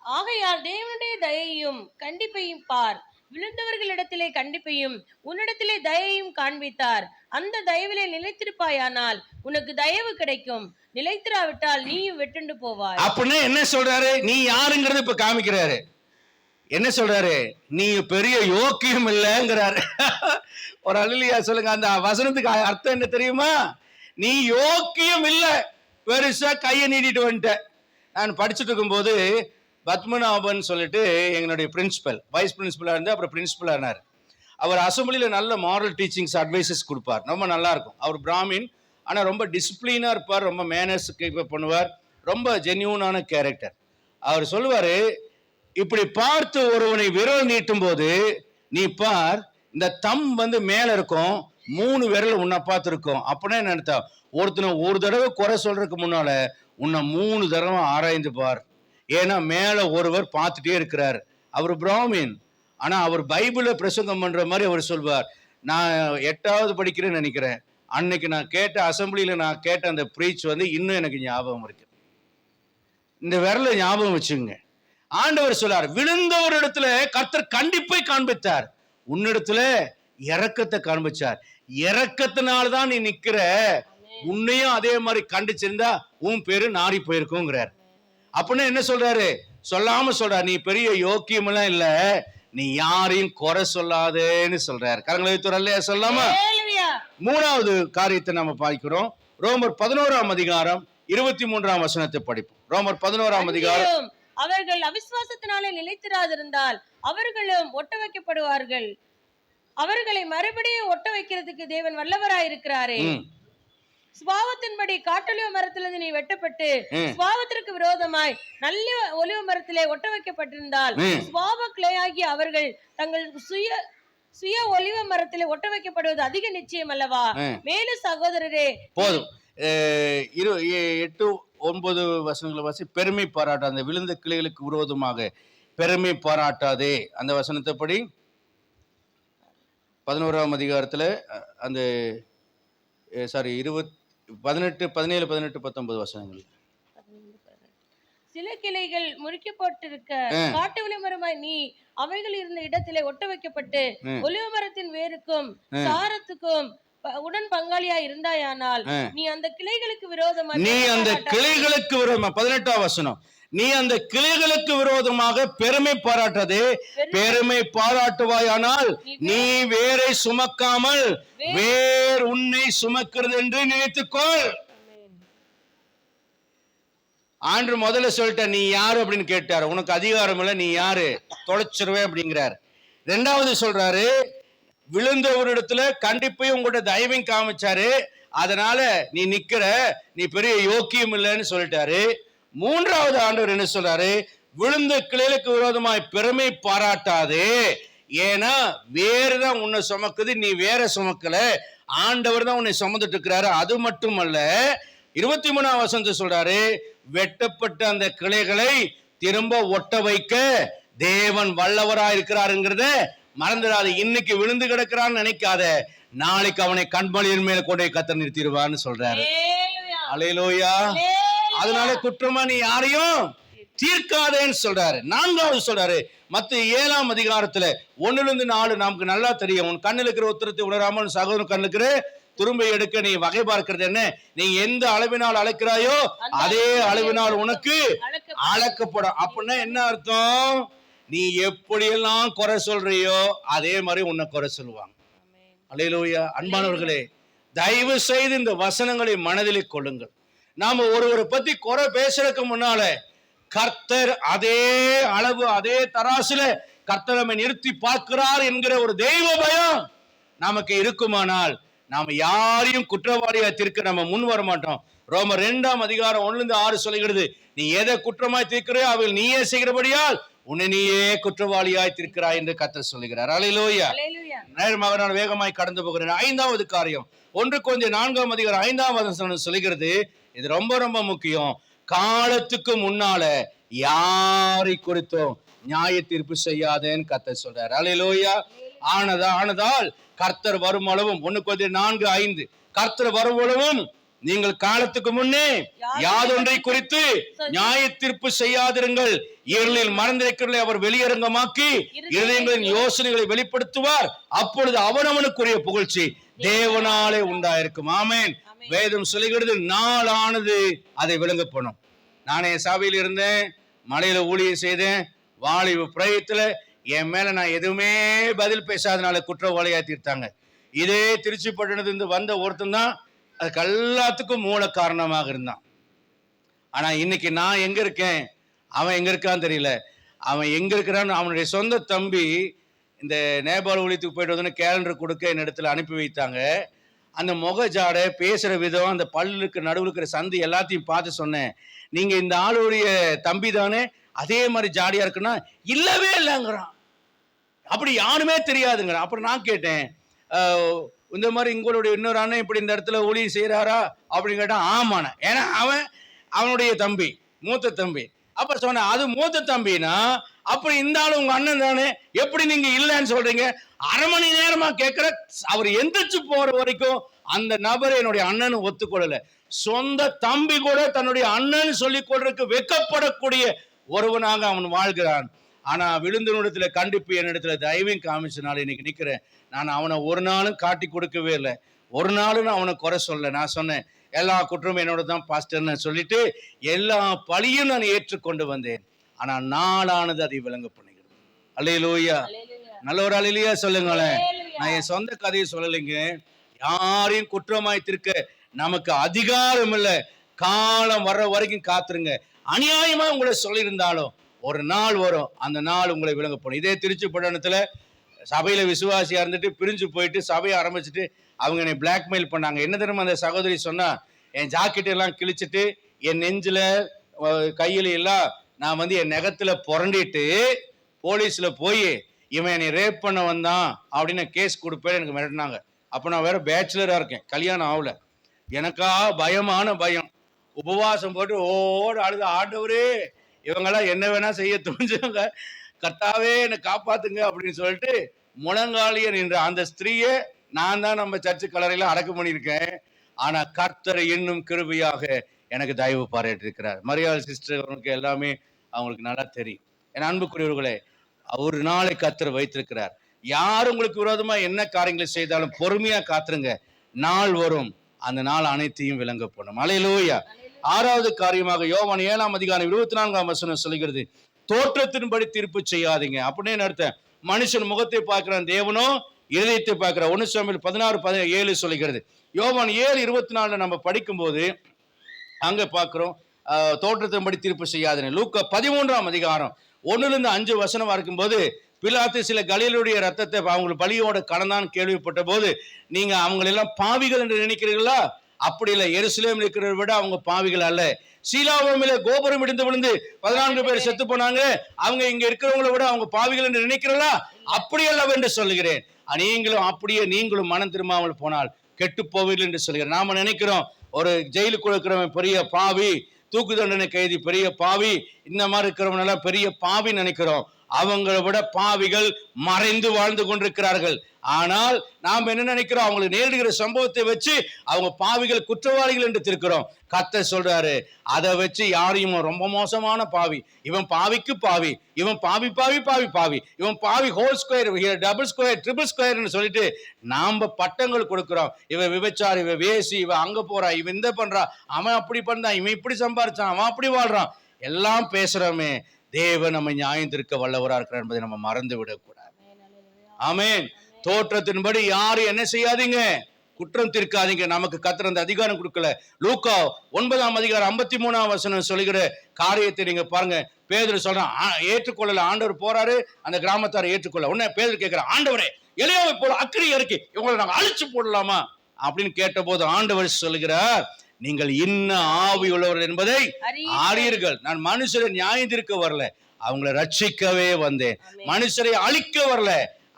ஆகையால் தேவனுடைய தயையும் கண்டிப்பையும் பார், விழுந்தவர்களிடத்திலே கண்டிப்பையும் உன்னிடத்திலே தயையும் காண்பித்தார். அந்த தயவிலே நிலைத்திருப்பாயானால் உனக்கு தயவு கிடைக்கும், நிலைத்திராவிட்டால் நீயும் வெட்டுண்டு போவாய். அப்படின்னு என்ன சொல்றாரு? நீ யாருங்கிறது இப்ப காமிக்கிறாரு. என்ன சொல்றாரு? நீ பெரிய யோக்கியம் இல்லைங்கிறாரு. ஒரு அல்லேலூயா சொல்லுங்க. அந்த வசனத்துக்கு அர்த்தம் என்ன தெரியுமா? நீ யோக்கியம் இல்ல, பெருசா கையை நீட்டிட்டு வந்துட்ட. நான் படிச்சுட்டு இருக்கும்போது பத்மநாபன் சொல்லிட்டு எங்களுடைய பிரின்சிபல், வைஸ் பிரின்சிபலா இருந்து அப்புறம் பிரின்சிபலா இருந்தார். அவர் அசம்பிளியில நல்ல மாரல் டீச்சிங்ஸ் அட்வைசஸ் கொடுப்பார், ரொம்ப நல்லா இருக்கும். அவர் பிராமின், ஆனா ரொம்ப டிசிப்ளினா இருப்பார், ரொம்ப மேனர்ஸ் கீப் பண்ணுவார், ரொம்ப ஜென்யூனான கேரக்டர். அவர் சொல்லுவாரு, இப்படி பார்த்து ஒருவனை விரல் நீட்டும் போது நீ பார், இந்த தம் மேல இருக்கும், 3 விரல் உன்னை பார்த்து இருக்கும். அப்படின்னா என்ன அர்த்தம்? ஒருத்தனை ஒரு தடவை குறை சொல்றதுக்கு முன்னால உன்னை 3 தடவை ஆராய்ந்து பார். ஏன்னா மேல ஒருவர் பார்த்துட்டே இருக்கிறார். அவர் பிராமின், ஆனா அவர் பைபிளை பிரசங்கம் பண்ற மாதிரி அவர் சொல்வார். நான் 8வது படிக்கிறேன்னு நினைக்கிறேன், அன்னைக்கு நான் கேட்ட அசம்பிளியில நான் கேட்ட அந்த பிரீச் இன்னும் எனக்கு ஞாபகம் இருக்கு. இந்த விரல ஞாபகம் வச்சுங்க. ஆண்டவர் சொல்லார், விழுந்தவர் இடத்துல கர்த்தர் கண்டிப்பை காண்பித்தார், உன்னிடத்துல இரக்கத்தை காண்பிச்சார். இரக்கத்தினால்தான் நீ நிக்கிற, உன்னையும் அதே மாதிரி கண்டிச்சிருந்தா உன் பேரு நாரி போயிருக்குங்கிறார். அப்படின்னு என்ன சொல்றாரு? சொல்லாம சொல்றாரு, நீ பெரிய யோக்கியம் எல்லாம் இல்ல, நீ யாரையும் குறை சொல்லாதேன்னு சொல்றாரு. கரங்களை சொல்லாம. 3வது காரியத்தை நம்ம பார்க்கிறோம். ரோமர் 11ஆம் அதிகாரம் 23ஆம் வசனத்தை படிப்போம். ரோமர் 11ஆம் அதிகாரம். அவர்கள் அவிசுவாசத்தினாலே நிலைத்திராதிருந்தால் அவர்களும் ஒட்ட வைக்கப்படுவார்கள். அவர்களை மறுபடியும் ஒட்ட வைக்கிறதுக்கு தேவன் வல்லவராயிருக்கிறாரே. சுபாவத்தின்படி காட்டொலிவ மரத்திலிருந்து நீ வெட்டப்பட்டு சுபாவத்திற்கு விரோதமாய் நல்ல ஒலிவ மரத்திலே ஒட்ட வைக்கப்பட்டிருந்தால் சுபாவ கிளையாகிய அவர்கள் தங்கள் சுய ஒலிவ மரத்திலே ஒட்ட வைக்கப்படுவது அதிக நிச்சயம் அல்லவா? மேலும் சகோதரரே, போதும். 8, 9 வசனங்களை வாசி. பெருமை பாராட்ட, அந்த விழுந்த கிளைகளுக்கு விரோதமாக பெருமை பாராட்டாதே. அந்த வசனத்தை படி 11ஆம் அதிகாரத்துல அந்த 18, 17, 18, 19 வசனங்கள். சில கிளைகள் முறிக்கப்பட்டிருக்க காட்டு ஒலிவ மரமாய் நீ அவைகள் இருந்த இடத்திலே ஒட்ட வைக்கப்பட்டு ஒலிவ மரத்தின் வேருக்கும் சாரத்துக்கும் உடன் பங்காளியா இருந்தாயானால் நீ அந்த கிளைகளுக்கு விரோதமாக 18ஆம் வசனம், நீ அந்த கிளைகளுக்கு விரோதமாக பெருமை பாராட்டதே. பெருமை பாராட்டுவாயானால் நீ வேரை சுமக்காமல் வேர் உன்னை சுமக்கிறது என்று நினைத்துக்கொள். ஆண்டு முதல்ல சொல்லிட்ட, நீ யாரு அப்படின்னு கேட்டாரு. உனக்கு அதிகாரம் இல்லை, நீ யாரு, தொலைச்சிருவே அப்படிங்கிறார். 2வது சொல்றாரு, விழுந்தவரிடத்துல கண்டிப்பையும் உங்களோட தயவையும் காமிச்சாரு, அதனால நீ நிக்கிற, நீ பெரிய யோக்கியம் இல்லைன்னு சொல்லிட்டாரு. 3வது ஆண்டவர் என்ன சொல்றாரு? விழுந்த கிளைகளுக்கு விரோதமாய் பெருமை பாராட்டாதே, ஏன்னா வேறுதான் உன்னை சுமக்குது, நீ வேற சுமக்கல, ஆண்டவர் தான் உன்னை சுமந்துட்டு இருக்கிறாரு. அது மட்டுமல்ல, 23ஆம் வசனத்தை சொல்றாரு, வெட்டப்பட்ட அந்த கிளைகளை திரும்ப ஒட்ட வைக்க தேவன் வல்லவராய் இருக்கிறாருங்கிறத மறந்துடாது. இன்னைக்கு விழுந்து கிடக்கிறான்னு நினைக்காத, நாளைக்கு அவனை கண்மணியின் மேல கொண்டே கர்த்தர் நிறுத்திடுவான்னு சொல்றாரு. அல்லேலூயா. அதனால குற்றமா நீ யாரையும் தீர்க்காதேன்னு சொல்றாரு. 4வது சொல்றாரு, மத்தேயு 7ஆம் அதிகாரத்துல 1-4 நமக்கு நல்லா தெரியும். உன் கண்ணில் இருக்கிற உத்தரத்தை உணராமல் சகோதரன் கண்ணுல இருக்கிற துரும்பை எடுக்க நீ வகை பார்க்கிறது என்ன? நீ எந்த அளவினால் அளக்கிறாயோ அதே அளவினால் உனக்கு அளக்கப்படும். அப்படின்னா என்ன அர்த்தம்? நீ எப்படியெல்லாம் குறை சொல்றியோ அதே மாதிரி உன்னை குறை சொல்லுவாங்க. அல்லேலூயா. அன்பானவர்களே, தயவு செய்து இந்த வசனங்களை மனதிலே கொள்ளுங்கள். நாம ஒருவரை பத்தி குறை பேசுறதுக்கு முன்னால கர்த்தர் அதே அளவு அதே தராசுல கர்த்தர் நம்மை நிறுத்தி பார்க்கிறார் என்கிற ஒரு தெய்வ பயம் நமக்கு இருக்குமானால் நாம யாரையும் குற்றவாளியா தீர்க்க நம்ம முன் வர மாட்டோம். ரோமர் 2ஆம் அதிகாரம் 1-6 சொல்லுகிறது, நீ எதை குற்றமாய் தீர்க்கிறாயோ அவைகள் நீயே செய்கிறபடியால் உன்னை நீயே குற்றவாளியாய் தீர்க்கிறாய் என்று கர்த்தர் சொல்லுகிறார். அல்லேலூயா. நேரமாக நான் வேகமாய் கடந்து போகிறேன். 5வது காரியம், 1 Corinthians 4ஆம் அதிகாரம் 5ஆம் வசனம் சொல்லுகிறது, இது ரொம்ப ரொம்ப முக்கியம். காலத்துக்கு முன்னால யாரை குறித்தும் நியாய தீர்ப்பு செய்யாதேன்னு கர்த்தர் சொல்றார். அல்லேலூயா. ஆனதால் கர்த்தர் வரும் அளவும் 1 Corinthians 4:5 கர்த்தர் வரும் அளவும் நீங்கள் காலத்துக்கு முன்னே யாதொன்றை குறித்து நியாய தீர்ப்பு செய்யாதிருங்கள். இருளில் மறந்திருக்கிறதை அவர் வெளியரங்கமாக்கி இருதயங்களின் யோசனைகளை வெளிப்படுத்துவார். அப்பொழுது அவனவனுக்குரிய புகழ்ச்சி தேவனாலே உண்டாயிருக்கும். ஆமென். வேதம் சொல்லுகிறது, நாளானது அதை விளங்க போனோம். நானே சபையில் இருந்தேன், மலையில ஊழியம் செய்தேன், வாலிப பிரயத்துல என் மேல நான் எதுவுமே பதில் பேசாதனால குற்றவாளியா தீர்த்தாங்க. இதே திருச்சி பட்டணத்துல இருந்து வந்த ஒருத்தன் தான் அதுக்கு எல்லாத்துக்கும் மூல காரணமாக இருந்தான். ஆனா இன்னைக்கு நான் எங்க இருக்கேன், அவன் எங்க இருக்கான்னு தெரியல. அவன் எங்க இருக்கிறான்னு அவனுடைய சொந்த தம்பி இந்த நேபாள் ஒழித்துக்கு போயிட்டு வந்து கேலண்டர் கொடுக்க என் இடத்துல அனுப்பி வைத்தாங்க. அந்த முக ஜாடை, பேசுற விதம், அந்த பல்லுக்கு நடுவில் இருக்கிற சந்து எல்லாத்தையும் பார்த்து சொன்னேன், நீங்க இந்த ஆளுடைய தம்பி தானே, அதே மாதிரி ஜாடியா இருக்குன்னா இல்லவே இல்லைங்கிறான். அப்படி யாருமே தெரியாதுங்கிறான். அப்புறம் நான் கேட்டேன், இந்த மாதிரி உங்களுடைய இன்னொரு அண்ணன் இப்படி இந்த இடத்துல ஊழியம் செய்யறாரா அப்படின்னு கேட்டான். ஆமாண்ண, ஏன்னா அவனுடைய தம்பி, மூத்த தம்பி. அப்ப சொன்ன, அது மூத்த தம்பினா அப்படி இந்த ஆளு உங்க அண்ணன் தானே, எப்படி நீங்க இல்லைன்னு சொல்றீங்க? அரை மணி நேரமா கேட்கிற, அவர் எந்திரிச்சு போற வரைக்கும் அந்த நபர் என்னுடைய அண்ணன் ஒத்துக்கொள்ளல. சொந்த தம்பி கூட தன்னுடைய அண்ணன் சொல்லிக் கொள்றதுக்கு வெக்கப்படக்கூடிய ஒருவனாக அவன் வாழ்கிறான். ஆனா விழுந்தனிடத்துல கண்டிப்பு என்னிடத்துல தயவையும் காமிச்சனால இன்னைக்கு நிக்கிறேன். நான் அவனை ஒரு நாளும் காட்டி கொடுக்கவே இல்லை, ஒரு நாளும் அவனை குறை சொல்ல. நான் சொன்னேன், எல்லா குற்றமும் என்னோட தான் பாஸ்டர்னு சொல்லிட்டு எல்லா பழியும் நான் ஏற்றுக்கொண்டு வந்தேன். ஆனா நாளானது அதை விளங்க பண்ணுகிறது. அல்லேலூயா, நல்ல ஒரு அல்லேலூயா சொல்லுங்களேன். நான் என் சொந்த கதையை சொல்லலைங்க, யாரையும் குற்றமாய் திருக்க நமக்கு அதிகாரம் இல்லை. காலம் வர்ற வரைக்கும் காத்துருங்க. அநியாயமா உங்களை சொல்லியிருந்தாலும் ஒரு நாள் வரும், அந்த நாள் உங்களை விளங்கப்படும். இதே திருச்சி பட்டணத்துல சபையில விசுவாசியா இருந்துட்டு பிரிஞ்சு போயிட்டு சபையை ஆரம்பிச்சுட்டு அவங்க என்னை பிளாக்மெயில் பண்ணாங்க. என்ன தெரியுமா அந்த சகோதரி சொன்னா, என் ஜாக்கெட் எல்லாம் கிழிச்சிட்டு என் நெஞ்சில கையில எல்லாம் நான் வந்து என் நெகத்துல புரண்டிட்டு போலீஸ்ல போய் இவன் என்னை ரேப் பண்ண வந்தான் அப்படின்னு கேஸ் கொடுப்பேன் எனக்கு மிரட்டினாங்க. அப்ப நான் வேற பேச்சுலரா இருக்கேன், கல்யாணம் ஆகல. எனக்கா பயமான பயம், உபவாசம் போட்டு ஓடு அழுது, ஆண்டவரே இவங்கெல்லாம் என்ன வேணா செய்ய துணிஞ்சவங்க, கர்த்தாவே என்னை காப்பாத்துங்க அப்படின்னு சொல்லிட்டு முழங்காலிய நின்ற அந்த ஸ்திரீயை நான் தான் நம்ம சர்ச்சு கலரையில அடக்கம் பண்ணியிருக்கேன். ஆனா கர்த்தரை இன்னும் கிருபையாக எனக்கு தயவு பாராட்டி இருக்கிறார். மரியாதை சிஸ்டர் அவங்களுக்கு எல்லாமே அவங்களுக்கு நல்லா தெரியும். என் அன்புக்குரியவர்களே, ஒரு நாளை கர்த்தர் வைத்திருக்கிறார். யார் உங்களுக்கு விரோதமா என்ன காரியங்களை செய்தாலும் பொறுமையா காத்துருங்க, நாள் வரும், அந்த நாள் அனைத்தையும் விளங்க போனோம். அல்லேலூயா. ஆறாவது காரியமாக யோவான் 7:24 சொல்லுகிறது, தோற்றத்தின்படி தீர்ப்பு செய்யாதீங்க. அப்படின்னு அர்த்தம், மனுஷன் முகத்தை பார்க்கிறான், தேவனோ இதயத்தை பார்க்கிறார். 1 சாமுவேல் 16:7 சொல்லுகிறது. யோவான் 7:24 நம்ம படிக்கும்போது அங்க பார்க்கிறோம், தோற்றத்தின்படி தீர்ப்பு செய்யாதீங்க. லூக்கா 13:1-5 இருக்கும்போது, பிலாத்து சில கலிலேயருடைய ரத்தத்தை அவங்களுக்கு பலியோட கடந்தான் கேள்விப்பட்ட போது, நீங்க அவங்களெல்லாம் பாவிகள் என்று நினைக்கிறீர்களா? அப்படி இல்லை, எருசலேம் இருக்கிறத விட அவங்க பாவிகள் அல்ல. சீலாவோமில கோபுரம் இடிந்து விழுந்து 14 பேர் செத்து போனாங்க, அவங்க இங்க இருக்கிறவங்களை விட அவங்க பாவிகள் என்று நினைக்கிறீர்களா? அப்படி அல்லவென்று சொல்லுகிறேன். நீங்களும் அப்படியே நீங்களும் மனம் திரும்பாமல் போனால் கெட்டு போவீர்கள் என்று சொல்கிறேன். நாம நினைக்கிறோம் ஒரு ஜெயிலுக்குள்ள இருக்கிறவன் பெரிய பாவி, தூக்கு தண்டனை கைதி பெரிய பாவி, இந்த மாதிரி இருக்கிறவங்க எல்லாம் பெரிய பாவி நினைக்கிறோம். அவங்களை விட பாவிகள் மறைந்து வாழ்ந்து கொண்டிருக்கிறார்கள். ஆனால் நாம் என்ன நினைக்கிறோம், அவங்களுக்கு நேரிடுகிற சம்பவத்தை வச்சு அவங்க பாவிகள் குற்றவாளிகள் என்று திருக்கிறோம். கர்த்தர் சொல்றாரு, அதை வச்சு யாரையும் ரொம்ப மோசமான பாவி, இவன் பாவிக்கு பாவி, இவன் பாவி பாவி பாவி பாவி, இவன் பாவி whole square, double square, triple ஸ்கொயர்னு சொல்லிட்டு நாம பட்டங்கள் கொடுக்கிறோம். இவன் விபச்சாரி, இவன் வேசி, இவன் அங்க போறா, இவன் இந்த பண்றா, அவன் அப்படி பண்ணான், இவன் இப்படி சம்பாரிச்சான், அவன் அப்படி வாழ்றான், எல்லாம் பேசுறோமே. தேவன் நம்ம நியாயம் தீர்க்க வல்லவரா இருக்கிறார் என்பதை நம்ம மறந்து விடக்கூடாது. ஆமென். தோற்றத்தின்படி யாரும் என்ன செய்யாதீங்க, குற்றம் தீர்க்காதீங்க. நமக்கு கர்த்தர் அந்த அதிகாரம் கொடுக்கல. லூக்கா 9:53 சொல்லுகிற காரியத்தை நீங்க பாருங்க. பேதுரு சொல்றான், ஏற்றுக்கொள்ளல, ஆண்டவர் போறாரு, அந்த கிராமத்தாரை ஏற்றுக்கொள்ள. உடனே பேதுரு கேட்கிறார், ஆண்டவரே எலியாவை போல அக்கினி இறக்கி இவங்களை நாங்க அழிச்சு போடலாமா அப்படின்னு கேட்ட போது ஆண்டவர் சொல்லுகிறார், நீங்கள் இன்ன ஆவி உள்ளவர் என்பதை அறியீர்கள். நான் மனுஷரை நியாயம் தீர்க்க வரல, அவங்களை ரட்சிக்கவே வந்தேன். மனுஷரை அழிக்க வரல,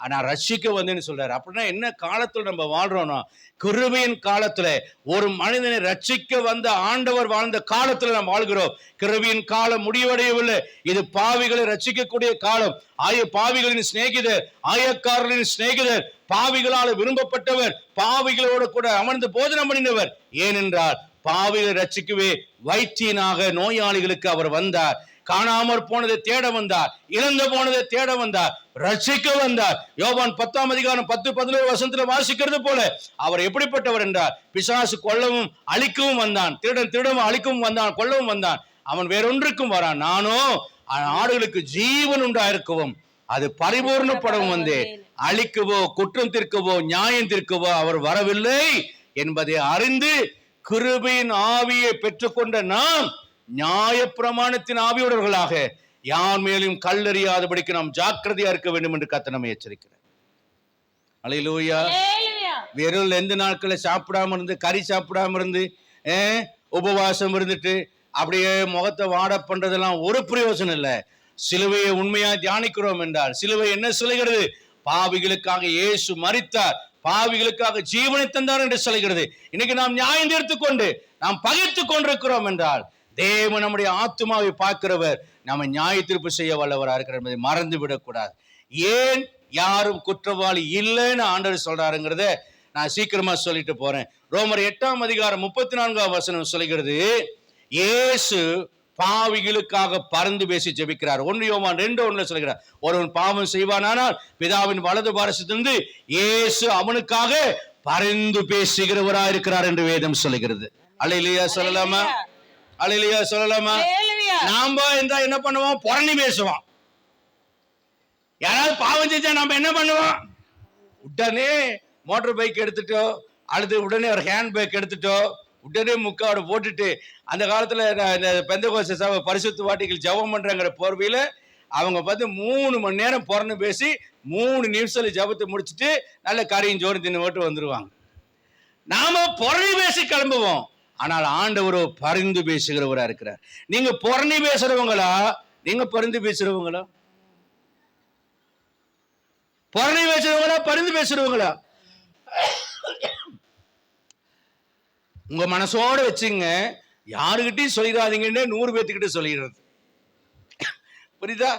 ஆனா ரட்சிக்க வந்தேன்னு சொல்றாரு. அப்படின்னா என்ன காலத்துல நம்ம வாழ்றோம்னா, கிருபையின் காலத்துல ஒரு மனிதனை ரட்சிக்க வந்த ஆண்டவர் வாழ்ந்த காலத்துல நாம் வாழ்கிறோம். கிருபையின் காலம் முடிவடையவில்லை, இது பாவிகளை ரட்சிக்கக்கூடிய காலம். பாவிகளின் சிநேகிதர், ஆயக்காரர்களின் சிநேகிதர், பாவிகளால் விரும்பப்பட்டவர், பாவிகளோடு கூட அமர்ந்து போஜனம் பண்ணினவர். ஏனென்றால் பாவிகளை ரட்சிக்கவே வைத்தியனாக நோயாளிகளுக்கு அவர் வந்தார். காணாமற் போனதை தேட வந்தார், இழந்து போனதை தேட வந்தார், ரட்சிக்க வந்தார். யோவான் 10:10-11 வாசிக்கிறது போல அவர் எப்படிப்பட்டவர் என்றார், பிசாசு கொல்லவும் அழிக்கவும் வந்தான், திருடவும் அழிக்கவும் வந்தான், கொல்லவும் வந்தான், அவன் வேறொன்றுக்கும் வரான். நானோ ஆடுகளுக்கு ஜீவன் உண்டாயிருக்கவும் அது பரிபூர்ணப்படவும் வந்தேன், அழிக்கவோ குற்றம் தீர்க்கவோ நியாயம் தீர்க்கவோ அவர் வரவில்லை என்பதை அறிந்து கிருபையின் ஆவியை பெற்றுக்கொண்ட நாம் நியாயப்பிரமாணத்தின் ஆவியுடையவர்களாக யார் மேலும் கல்லறியாதபடிக்கு நாம் ஜாக்கிரதையா இருக்க வேண்டும் என்று கர்த்தர் நம்மை எச்சரிக்கிறார். அல்லேலூயா. வெறும் எந்த நாட்களை சாப்பிடாம இருந்து, கறி சாப்பிடாம இருந்து, உபவாசம் இருந்துட்டு அப்படியே முகத்தை வாட பண்றதெல்லாம் ஒரு பிரயோஜனம் இல்லை. சிலுவையை உண்மையா தியானிக்கிறோம் என்றால் சிலுவை என்ன சொல்லுகிறது? பாவிகளுக்காக இயேசு மரித்தார், பாவிகளுக்காக ஜீவனை தந்தார் என்று சொல்கிறது. இன்னைக்கு நாம் நியாயம் தீர்த்துக் கொண்டு நாம் பகைத்து கொண்டிருக்கிறோம் என்றால் தேவன் நம்முடைய ஆத்துமாவை பார்க்கிறவர், நாம நியாய தீர்ப்பு செய்ய வல்லவராக இருக்கிறார் என்பதை மறந்து விடக்கூடாது. ஏன் யாரும் குற்றவாளி இல்லைன்னு ஆண்டவர் சொல்றாருங்கிறத நான் சீக்கிரமா சொல்லிட்டு போறேன். ரோமர் 8ஆம் அதிகாரம் 34ஆம் வசனம் சொல்கிறது, இயேசு பாவிகளுக்காக பரிந்து பேசி ஜெபிக்கிறார். 1 யோவான் 2:1 சொல்கிறார், ஒருவன் பாவம் செய்வானானால் பிதாவின் வலது பாரசத்திலிருந்து இயேசு அவனுக்காக பரிந்து பேசுகிறவராய் இருக்கிறார் என்று வேதம் சொல்லுகிறது. அல்லேலூயா சொல்லலாமா? அல்லேலூயா சொல்லலாமா? நாம என்ன பண்ணுவோம்? புரணி பேசுவோம். யாராவது பாவம் செஞ்சா நம்ம என்ன பண்ணுவோம்? உடனே மோட்டார் பைக் எடுத்துட்டோ அல்லது உடனே ஒரு ஹேண்ட் பேக் எடுத்துட்டோ உடனே முக்காடு போட்டுட்டு, அந்த காலத்துல இந்த பெந்தகோஸ்தே சபை பரிசுத்த வாட்டிகள் ஜெபம் பண்றாங்கிற போர்வையில அவங்க பார்த்து 3 மணி நேரம் புறன்னு பேசி 3 நிமிஷத்துல ஜெபத்தை முடிச்சுட்டு நல்ல கறியும் ஜோறு தின்னு ஓட்டு வந்துருவாங்க. நாம புரணி பேசி கிளம்புவோம். ஆனால் ஆண்டவரோ பரிந்து பேசுகிறவரா இருக்கிறார். நீங்க புரணி பேசுறவங்களா? நீங்க பரிந்து பேசுறவங்களா? புரணி பேசுறவங்களா பரிந்து பேசுறவங்களா? உங்க மனசோட வச்சுங்க, யாருகிட்டையும் சொல்லிடாதீங்கன்னு 100 பேர்த்துக்கிட்ட சொல்லிடுறது. புரியுதா?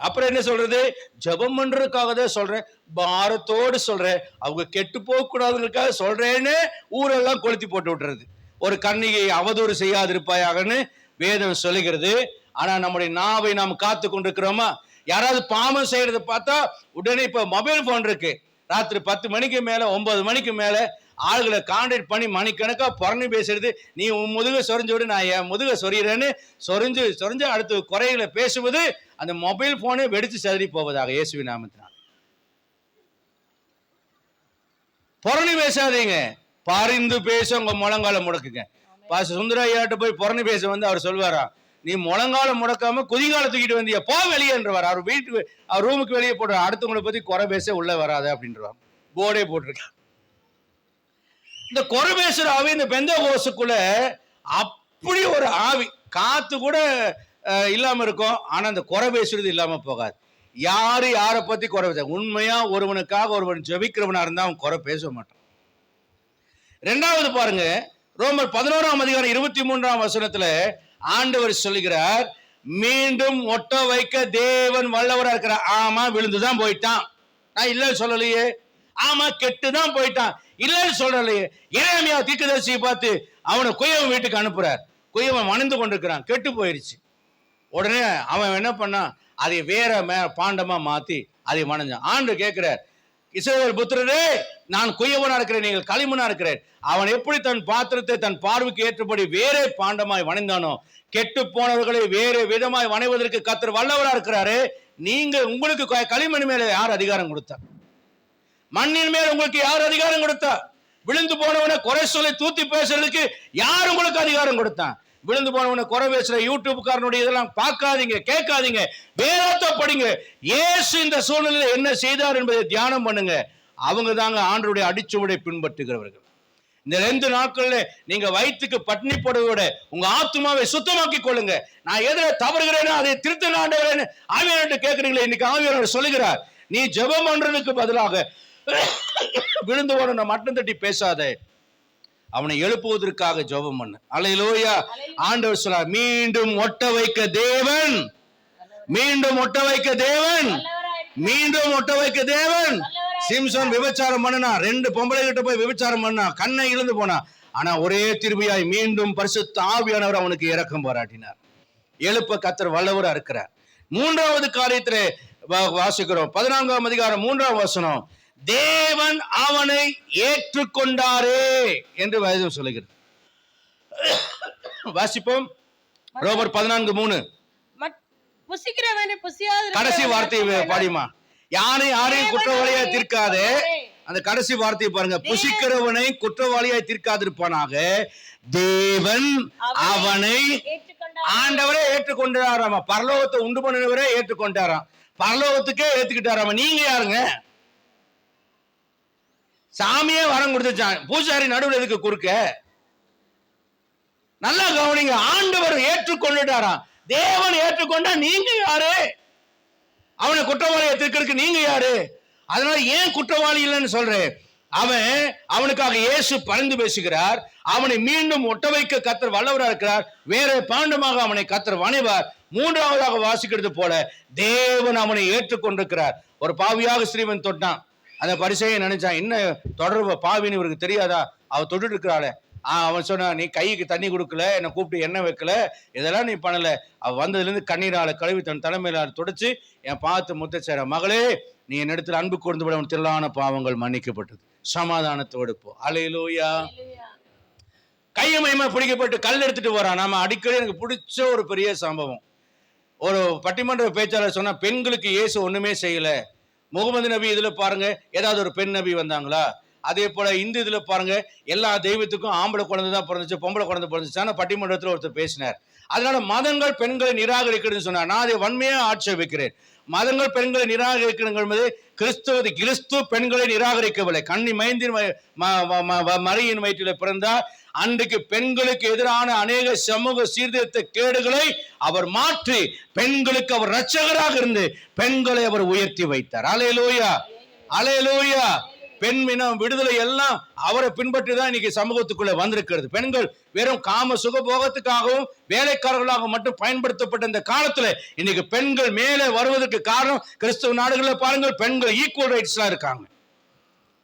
அப்புறம் என்ன சொல்றது? ஜெபம் பண்றதுக்காக தான் சொல்றேன், பாரத்தோடு சொல்றேன், அவங்க கெட்டு போக கூடாதுக்காக சொல்றேன்னு ஊரெல்லாம் கொளுத்தி போட்டு விட்டுறது. ஒரு கன்னிகை அவதூறு செய்யாதிருப்பாயாகன்னு வேதம் சொல்லுகிறது. ஆனா நம்முடைய நாவை நாம் காத்து கொண்டிருக்கிறோமா? யாராவது பாவம் செய்யறதை பார்த்தா உடனே இப்ப மொபைல் போன் இருக்கு, ராத்திரி 10 மணிக்கு மேல 9 மணிக்கு மேல ஆளுகளை கான்டாக்ட் பண்ணி மணிக்கணக்கா புறணி பேசுறது. நீ உன் முதுக சொரிஞ்சு விடு, நான் என் முதுக சொறிகிறேன்னு சொரிஞ்சு அடுத்து குறைகளை பேசுவது. அந்த மொபைல் போனே வெடிச்சு சதறி போவதாக இயேசுவின் நாமத்தினால். புறணி பேசாதீங்க, பரிந்து பேச உங்க முழங்கால முடக்குங்க. பாஸ்டர் சுந்தரையாட்ட போய் புறணி பேச வந்து அவர் சொல்வாரா, நீ முழங்கால முடக்காம குதிகால தூக்கிட்டு வந்தியா, போ வெளியேன்றவார். அவர் வீட்டுக்கு அவர் ரூமுக்கு வெளியே போடுற, அடுத்தவங்களை பத்தி குறை பேச உள்ள வராத அப்படின்றவார். போர்டே போட்டிருக்க. இந்த குறை பேசுற ஆவி இந்த பெந்தகோஸ்துக்குள்ள அப்படி ஒரு ஆவி, காத்து கூட இல்லாம இருக்கும், ஆனா அந்த குறை பேசுறது இல்லாம போகாது. யாரு யாரை பத்தி குறை பேச, உண்மையா ஒருவனுக்காக ஒருவன் ஜெபிக்கிறவனா இருந்தா அவன் குறை பேச மாட்டான். 2வது பாருங்க, ரோமர் 11ஆம் அதிகாரம் 23ஆம் வசனத்துல ஆண்டவர் சொல்லுகிறார், மீண்டும் ஒட்ட வைக்க தேவன் வல்லவரா இருக்கிறார். ஆமா, விழுந்துதான் போயிட்டான், நான் இல்ல சொல்லலையே. ஆமா, கெட்டுதான் போயிட்டான், இல்லன்னு சொல்லலையே. எரேமியா தீர்க்கதரிசியை பார்த்து அவனை குயவன் வீட்டுக்கு அனுப்புறார். குயவன் மணந்து கொண்டிருக்கிறான், கெட்டு போயிருச்சு. உடனே அவன் என்ன பண்ணான்? அதை வேற பாண்டமா மாத்தி அதை மணஞ்சான். ஆண்டு கேட்கிறார், இஸ்ரவேல் புத்திரரே, நான் குயவனா இருக்கிறேன், நீங்கள் களிமண்ணா இருக்கிறேன். அவன் எப்படி தன் பாத்திரத்தை தன் பார்வைக்கு ஏற்றபடி வேறே பாண்டமாய் வணைந்தானோ, கெட்டு போனவர்களை வேறு விதமாய் வணைவதற்கு கர்த்தர் வல்லவரா இருக்கிறாரு. நீங்க உங்களுக்கு களிமண் மேல யார் அதிகாரம் கொடுத்தா? மண்ணின் மேல் உங்களுக்கு யார் அதிகாரம் கொடுத்தா? விழுந்து போனவனை குறை சொல்லி தூத்தி பேசுறதுக்கு யார் உங்களுக்கு அதிகாரம் கொடுத்தான்? விழுந்து போனவனை குறை பேசுற யூடியூப்காரனுடைய இதெல்லாம் பார்க்காதீங்க, கேட்காதீங்க, வேதத்தை படிங்க. இயேசு இந்த சூழ்நிலையில் என்ன செய்தார் என்பதை தியானம் பண்ணுங்க. அவங்க தாங்க ஆண்டவருடைய அடிச்சுவடை பின்பற்றுகிறவர்கள். இந்த 2 நாட்கள்ல நீங்க வயிற்றுக்கு பட்டினி போடுவதோட உங்க ஆத்துமாவை சுத்தமாக்கி கொள்ளுங்க. நான் எதிர தவறுகிறேன்னு அதை திருத்த ஆண்டவரேன்னு ஆவியானவர்கிட்ட கேட்கிறீங்களே, இன்னைக்கு ஆவியானவர் சொல்லுகிறார், நீ ஜெபம் பண்றதுக்கு பதிலாக விழுந்து போன மட்டும் தட்டி பேசாத, அவனை எழுப்புவதற்காக ஜெபம் பண்ணு. அல்லேலூயா. ஆண்டவர் சொல்றார், மீண்டும் ஒட்ட வைக்க தேவன், மீண்டும் ஒட்ட வைக்க தேவன், மீண்டும் ஒட்ட வைக்க தேவன். சிம்சன் விபச்சாரம் பண்ணனா, 2 பொம்பளை கிட்ட போய் விபச்சாரம் பண்ணா, கண்ணை இழந்து போனா. ஆனா ஒரே திரும்பியாய் மீண்டும் பரிசுத்த ஆவியானவர் அவனுக்கு இரக்கம் பாராட்டினார். எழுப்ப கர்த்தர் வல்லவரா இருக்கிறார். 3வது காரியத்திலே வாசிக்கிறோம், 14ஆம் அதிகாரம் 3ஆம் வசனம், தேவன் அவனை ஏற்றுக்கொண்டாரே என்று வேதம் சொல்லுகிறது. வாசிப்போம், ரோமர் 14:3. கடைசி வார்த்தை பாடிமா, யாரையும் குற்றவாளியா தீர்க்காதே, அந்த கடைசி வார்த்தையை பாருங்க, புசிக்கிறவனை குற்றவாளியாய் தீர்க்காதிருப்பானாக, தேவன் அவனை ஆண்டவரே ஏற்றுக்கொண்டாராம். பரலோகத்தை உண்டு பண்ணினவரே ஏற்றுக்கொண்டாராம், பரலோகத்துக்கே ஏத்துக்கிட்டாராம். நீங்க யாருங்க? சாமியே வரம் கொடுத்துச்சான், பூசாரி நடுவில் எதுக்கு குறுக்க? நல்லா கவனிங்க, ஆண்டவர் ஏற்றுக்கொண்டுட்டாராம், தேவன் ஏற்றுக்கொண்டா நீங்க யாரு? அவனை குற்றவாளியை தீர்க்கிறதுக்கு நீங்க யாரு? அதனால ஏன் குற்றவாளி இல்லைன்னு சொல்றேன். அவனுக்காக இயேசு பரிந்து பேசுகிறார், அவனை மீண்டும் ஒட்ட வைக்க கர்த்தர் வல்லவராக இருக்கிறார், வேற பாண்டமாக அவனை கர்த்தர் வணைவார். மூன்றாவதாக வாசிக்கிறது போல தேவன் அவனை ஏற்றுக்கொண்டிருக்கிறார். ஒரு பாவியாக ஸ்ரீவன் தொட்டான், அந்த பரிசையை நினைச்சான், என்ன தொடர்பு பாவின்னு இவருக்கு தெரியாதா, அவ தொட்டு இருக்கிறாள். அவன் சொன்னான், நீ கைக்கு தண்ணி கொடுக்கல, என்னை கூப்பிட்டு எண்ணெய் வைக்கல, இதெல்லாம் நீ பண்ணல. அவ வந்ததுலேருந்து கண்ணீரால கழுவி தன் தலைமையில துடைச்சு என் பார்த்து முத்த சேர, மகளே நீ என்னிடத்தில் அன்பு கூர்ந்து விட திரளான பாவங்கள் மன்னிக்கப்பட்டது, சமாதானத்தோடு போ. அல்லேலூயா. கையமயமா பிடிக்கப்பட்டு கல் எடுத்துட்டு வரான். நாம அடிக்கடி எனக்கு பிடிச்ச ஒரு பெரிய சம்பவம், ஒரு பட்டிமன்ற பேச்சாளர் சொன்னா, பெண்களுக்கு இயேசு ஒண்ணுமே செய்யல. முகமது நபி இதுல பாருங்க, ஏதாவது ஒரு பெண் நபி வந்தாங்களா? அதே போல இந்து இதுல பாருங்க, எல்லா தெய்வத்துக்கும் ஆம்பளை குழந்தை தான் பிறந்துச்சு, பொம்பளை குழந்தை பிறந்துச்சு. பட்டிமன்றத்தில் ஒருத்தர் பேசினார். அதனால மதங்கள் பெண்களை நிராகரிக்கிறதுன்னு சொன்னார். நான் அதை வன்மையா ஆட்சேபிக்கிறேன். மதங்கள் பெண்களை நிராகரிக்கிறது கிறிஸ்து பெண்களை நிராகரிக்கவில்லை. கன்னி மைந்தின் மரியின் வயிற்றில பிறந்தார். அன்றைக்கு பெண்களுக்கு எதிரான அநேக சமூக சீர்திருத்த கேடுகளை அவர் மாற்றி பெண்களுக்கு அவர் இரட்சகராக இருந்து பெண்களை அவர் உயர்த்தி வைத்தார். அல்லேலூயா, அல்லேலூயா. பெண் இனம் விடுதலை எல்லாம் அவரை பின்பற்றி தான் இன்னைக்கு சமூகத்துக்குள்ள வந்திருக்கிறது. பெண்கள் வெறும் காம சுகபோகத்துக்காகவும் வேலைக்காரர்களாக மட்டும் பயன்படுத்தப்பட்ட இந்த காலத்துல இன்னைக்கு பெண்கள் மேலே வருவதற்கு காரணம், கிறிஸ்தவ நாடுகளில் பாருங்கள், பெண்கள் ஈக்குவல் ரைட்ஸ்ல இருக்காங்க,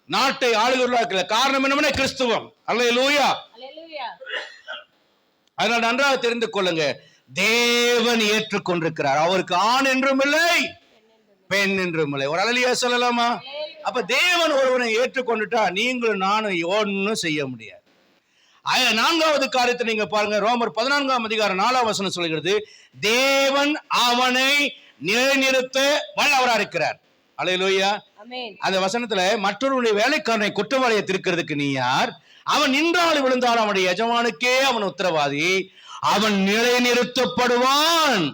நாட்டை ஆளுகிறவர்களா இருக்கல. காரணம் என்னன்னா கிறிஸ்துவம். அல்லேலூயா. அதனால நன்றாக தெரிந்து கொள்ளுங்க, தேவன் ஏற்றுக்கொண்டிருக்கிறார். அவருக்கு ஆண் என்றும் இல்லை, பெண் என்றும் இல்லை. ஒரு அல்லேலூயா சொல்லலாமா? அப்ப தேவன் ஒருவனை ஏற்றுக்கொண்டுட்டா நீங்களும் நானும் ஒன்னும் செய்ய முடியாது. நான்காவது காரியத்தை நீங்க பாருங்க, ரோமர் 14ஆம் அதிகாரம் 4ஆம் வசனம் சொல்கிறது, தேவன் அவனை நிலைநிறுத்த வல்லவராக இருக்கிறார். அல்லேலூயா. அந்த வசனத்துல மற்றொருடைய வேலைக்காரனை குற்றவாளியை தீர்க்கிறதுக்கு நீ யார்? அவன் நின்றால் விழுந்தால் அவனுடைய எஜமானுக்கே அவன் உத்தரவாதி, அவன் நிலைநிறுத்தப்படுவான்.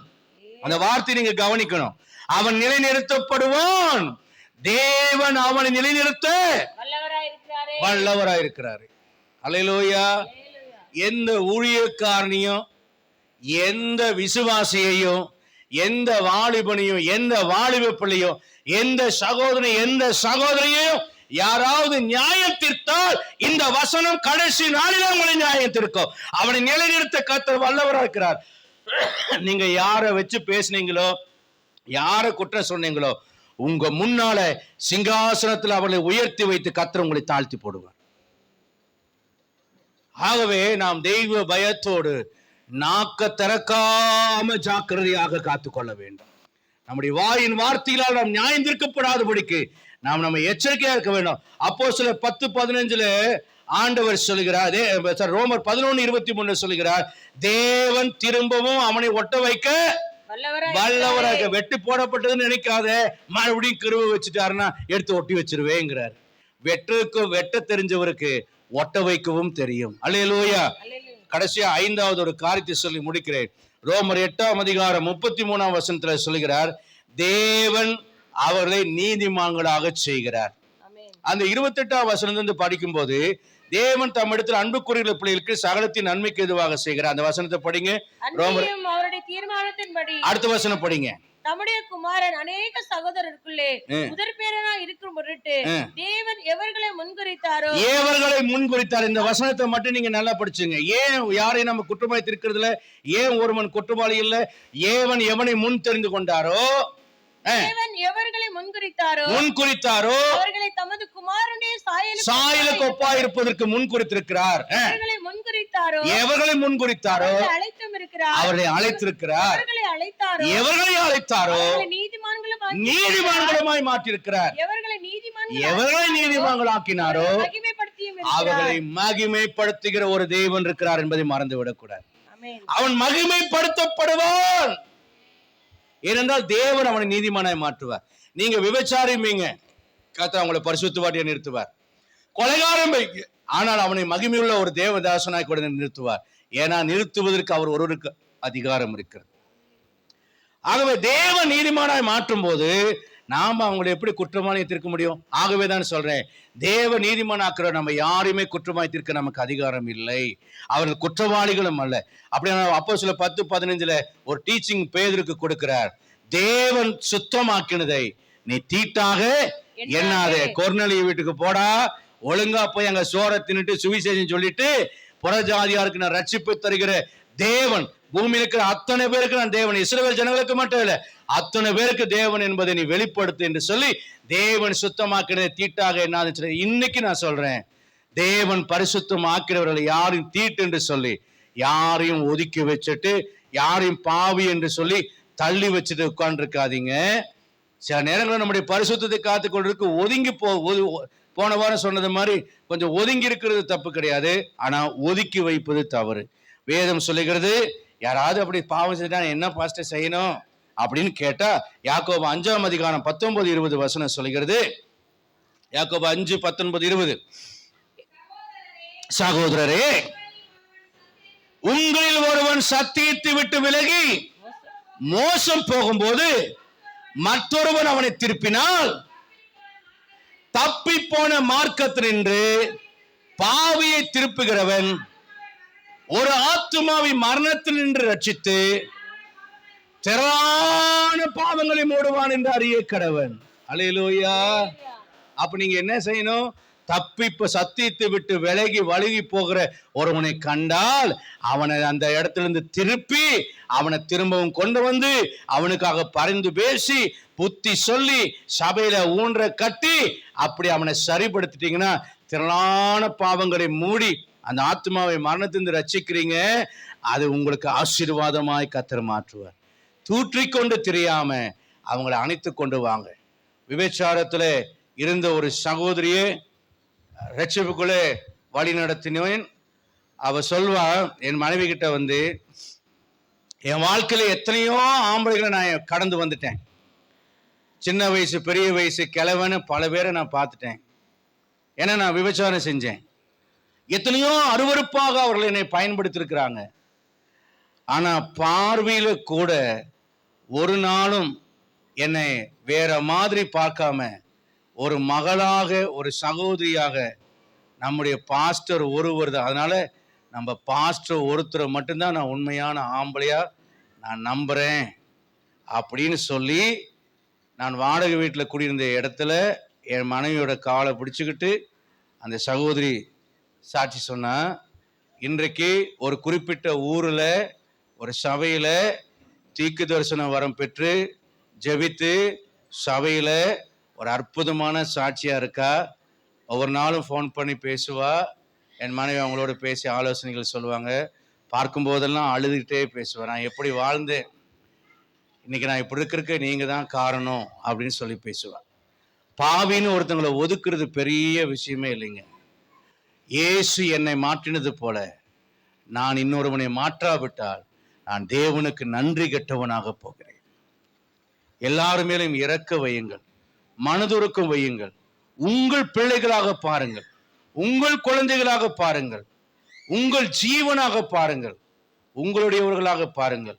அந்த வார்த்தை நீங்க கவனிக்கணும், அவன் நிலைநிறுத்தப்படுவான். தேவன் அவனை நிலைநிறுத்த வல்லவராயிருக்கிறார். அல்லேலூயா. எந்த ஊழியக்காரனையும், எந்த விசுவாசியையும், எந்த வாலிபனையும், எந்த வாலிப பிள்ளையும், எந்த சகோதரனை, எந்த சகோதரியையும் யாராவது நியாயம் தீர்த்தால் இந்த வசனம் கடைசி நாளில் உங்களை நியாயம் தீர்க்கும். அவனை நிலைநிறுத்த கர்த்தர் வல்லவராக இருக்கிறார். நீங்க யாரை வச்சு பேசுனீங்களோ, யாரை குற்றம் சொன்னீங்களோ, உங்க முன்னால சிங்காசனத்தில் அவர்களை உயர்த்தி வைத்து கர்த்தர் உங்களை தாழ்த்தி போடுவார். ஆகவே நாம் தெய்வ பயத்தோடு நாக்க திறக்காம ஜாக்கிரதையாக காத்துக்கொள்ள வேண்டும். நம்முடைய வாயின் வார்த்தைகளால் நாம் நியாயம் தீர்க்கப்படாதபடிக்கு நாம் நம்ம எச்சரிக்கையா இருக்க வேண்டும். அப்போஸ்தலர் 10:15 ஆண்டவர் சொல்லுகிறார், ரோமர் 11:23 சொல்லுகிறார், தேவன் திரும்பவும் அவனை ஒட்ட வைக்க வல்லவராக. வெட்டி போடப்பட்டதுன்னு நினைக்காத, மறுபடியும் கிருபை வச்சுட்டாருன்னா எடுத்து ஒட்டி வச்சிருவேங்கிறார். வெட்ட தெரிஞ்சவருக்கு ஒட்ட வைக்கவும் தெரியும். அல்லேலூயா. கடைசியா 5வது ஒரு காரியத்தை சொல்லி முடிக்கிறேன். ரோமர் 8ஆம் அதிகாரம் 33ஆம் வசனத்துல சொல்லுகிறார், தேவன் அவர்களை நீதிமான்களாக செய்கிறார். அந்த 28ஆம் வசனத்திலிருந்து படிக்கும் போது, தேவன் தம் இடத்தில் அன்புக்குரிய பிள்ளைகளுக்கு சகலத்தின் நன்மைக்கு எதுவாக செய்கிறார். அந்த வசனத்தை படிங்க. அவருடைய தீர்மானத்தின்படி அடுத்த வசனம் படிங்க. தம்முடைய குமாரன் அநேக சகோதரருக்குள்ளே முதற் பேரனா இருக்கும் பொருட்டு தேவன் எவர்களை முன்குறித்தார். இந்த வசனத்தை மட்டும் நீங்க நல்லா படிச்சுங்க. ஏன் யாரையும் நம்ம குற்றமாய் இருக்கிறதுல, ஏன் ஒருவன் குற்றவாளி இல்ல, ஏவன் எவனை முன் தெரிந்து கொண்டாரோ, தேவன் எவர்களை முன்குறித்தாரோ அவர்களை தமது குமாரனுடைய சாயலுக்கு ஒப்பாய் இருப்பதற்கு முன்குறித்திருக்கிறார். எவர்களை முன்குறித்தாரோ அவர்களை அழைத்திருக்கிறார். எவர்களை அழைத்தாரோ நீதிமான்களுமாய் மாற்றிருக்கிறார். எவர்களை நீதிமான்களாக்கினாரோ அவர்களை மகிமைப்படுத்துகிற ஒரு தேவன் இருக்கிறார் என்பதை மறந்துவிடக் கூடாது. அவன் மகிமைப்படுத்தப்படுவான். ஏனென்றால் தேவன் அவனை நீதிமானாய் மாற்றுவார். நீங்க விபச்சாரிமீங்க, கர்த்தர் அவங்களை பரிசுத்தவாட்டியை நிறுத்துவார். கொலைகாரன் ஆனால் அவனை மகிமையுள்ள ஒரு தேவதாசனாய் கூட நிறுத்துவார். ஏன்னா நிறுத்துவதற்கு அவர் ஒருவருக்கு அதிகாரம் இருக்கிறது. ஆகவே தேவ நீதிமானாய் மாற்றும் போது நாம அவங்களை எப்படி குற்றமாய் தீர்க்க முடியும்? ஆகவே தான் சொல்றேன், தேவ நீதிமானாக்குற நம்ம யாரையுமே குற்றமாய் தீர்க்க நமக்கு அதிகாரம் இல்லை. அவர்கள் குற்றவாளிகளும் அல்ல. அப்படின்னா அப்போஸ்தலர் 10:15 ஒரு டீச்சிங் பேதுருக்கு கொடுக்கிறார். தேவன் சுத்தமாக்கினதை நீ தீட்டாக எண்ணாதே. கொர்நேலிய வீட்டுக்கு போடா, ஒழுங்கா போய் அங்க சோற தின்னுட்டு சுவிசேஷம் சொல்லிட்டு புறஜாதியாருக்கு நான் ரட்சிப்பு தருகிற தேவன், பூமியில் இருக்கிற அத்தனை பேருக்கு நான் தேவன், இஸ்ரவேல் ஜனங்களுக்கு மட்டும் இல்ல அத்தனை பேருக்கு தேவன் என்பதை நீ வெளிப்படுத்து என்று சொல்லி தேவன் சுத்தமாக்கிறதை தீட்டாக என்னாது. இன்னைக்கு நான் சொல்றேன், தேவன் பரிசுத்தம் ஆக்கிறவர்களை யாரையும் தீட்டு என்று சொல்லி யாரையும் ஒதுக்கி வச்சுட்டு யாரையும் பாவி என்று சொல்லி தள்ளி வச்சுட்டு உட்கார்ந்து இருக்காதீங்க. சில நேரங்களில் நம்முடைய பரிசுத்தத்தை காத்துக்கொள்றதுக்கு ஒதுங்கி போன வாரம் சொன்னது மாதிரி கொஞ்சம் ஒதுங்கி இருக்கிறது தப்பு கிடையாது. ஆனா ஒதுக்கி வைப்பது தவறு. வேதம் சொல்லுகிறது, யாராவது அப்படி பாவம் செஞ்சா என்ன பாஸ்டர் செய்யணும் அப்படின்னு கேட்டா யாக்கோபு 5:19-20 சொல்லுகிறது. யாக்கோபு 5:19-20, சகோதரரே உங்களில் ஒருவன் சத்தியத்தை விட்டு விலகி மோசம் போகும்போது மற்றொருவன் அவனை திருப்பினால் தப்பி போன மார்க்கத்தினின்று பாவியை திருப்புகிறவன் ஒரு ஆத்துமாவை மரணத்தில் நின்று ரட்சித்து திரளான பாவங்களை மூடுவான் என்று அறிய கடவன். அல்லேலூயா. அப்ப நீங்க என்ன செய்யணும்? சத்தியத்தை விட்டு விலகி வழுகி போகிற ஒருவனை கண்டால் அவனை அந்த இடத்திலிருந்து திருப்பி அவனை திரும்பவும் கொண்டு வந்து அவனுக்காக பரிந்து பேசி புத்தி சொல்லி சபையில ஊன்ற கட்டி அப்படி அவனை சரிப்படுத்திட்டீங்கன்னா திரளான பாவங்களை மூடி அந்த ஆத்மாவை மரணத்திலிருந்து ரட்சிக்கிறீங்க. அது உங்களுக்கு ஆசீர்வாதமாய் கர்த்தர் மாற்றுவார். தூற்றிக்கொண்டு தெரியாம அவங்களை அணைத்து கொண்டு வாங்க. விபச்சாரத்துல இருந்த ஒரு சகோதரியே ரட்சிப்புக்குள்ளே வழி நடத்தினேன். அவ சொல்வா, என் மனைவி கிட்ட வந்து, என் வாழ்க்கையில எத்தனையோ ஆம்பளைகளை நான் கடந்து வந்துட்டேன். சின்ன வயசு பெரிய வயசு கிழவன்னு பல பேரை நான் பார்த்துட்டேன். ஏன்னா நான் விபச்சாரம் செஞ்சேன். எத்தனையோ அருவருப்பாக அவர்கள் என்னை பயன்படுத்தியிருக்கிறாங்க. ஆனா பார்வையில கூட ஒரு நாளும் என்னை வேற மாதிரி பார்க்காம ஒரு மகளாக ஒரு சகோதரியாக நம்முடைய பாஸ்டர் ஒருவர் தான். அதனால நம்ம பாஸ்டர் ஒருத்தரை மட்டும்தான் நான் உண்மையான ஆம்பளையா நான் நம்புறேன் அப்படின்னு சொல்லி நான் வாடகை வீட்டில் குடியிருந்த இடத்துல என் மனைவியோட காலை பிடிச்சிக்கிட்டு அந்த சகோதரி சாட்சி சொன்னா, இன்றைக்கு ஒரு குறிப்பிட்ட ஊரில் ஒரு சபையில் தீக்கு தரிசன வரம் பெற்று ஜெபித்து சபையில் ஒரு அற்புதமான சாட்சியா இருக்கா. ஒவ்வொரு நாளும் ஃபோன் பண்ணி பேசுவா. என் மனைவி அவங்களோட பேசி ஆலோசனைகள் சொல்லுவாங்க. பார்க்கும்போதெல்லாம் அழுதுகிட்டே பேசுவேன், நான் எப்படி வாழ்ந்தேன், இன்னைக்கு நான் இப்படி இருக்கிறதுக்கு நீங்க தான் காரணம் அப்படின்னு சொல்லி பேசுவேன். பாவின்னு ஒருத்தங்களை ஒதுக்குறது பெரிய விஷயமே இல்லைங்க. இயேசு என்னை மாற்றினது போல நான் இன்னொருவனை மாற்றாவிட்டால் நான் தேவனுக்கு நன்றி கெட்டவனாக போகிறேன். எல்லாரும் மேலும் இரக்க வையுங்கள், மனதுருக்கம் வையுங்கள். உங்கள் பிள்ளைகளாக பாருங்கள், உங்கள் குழந்தைகளாக பாருங்கள், உங்கள் ஜீவனாக பாருங்கள், உங்களுடையவர்களாக பாருங்கள்.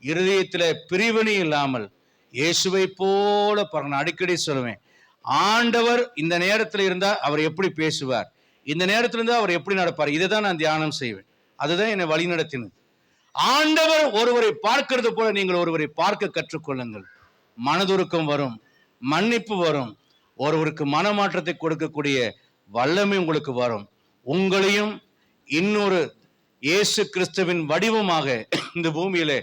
இருதயத்தில் பிரிவினை இல்லாமல் இயேசுவை போல பாருங்க. அடிக்கடி சொல்லுவேன், ஆண்டவர் இந்த நேரத்தில் இருந்தா அவர் எப்படி பேசுவார், இந்த நேரத்தில் இருந்தா அவர் எப்படி நடப்பார், இதை தான் நான் தியானம் செய்வேன். அதுதான் என்னை வழி நடத்தினது. ஆண்டவர் ஒருவரை பார்க்கிறது போல நீங்கள் ஒருவரை பார்க்க கற்றுக்கொள்ளுங்கள். மனதுருக்கம் வரும், மன்னிப்பு வரும், ஒருவருக்கு மனமாற்றத்தை கொடுக்கக்கூடிய வல்லமை உங்களுக்கு வரும். உங்களையும் இன்னொரு இயேசு கிறிஸ்துவின் வடிவமாக இந்த பூமியில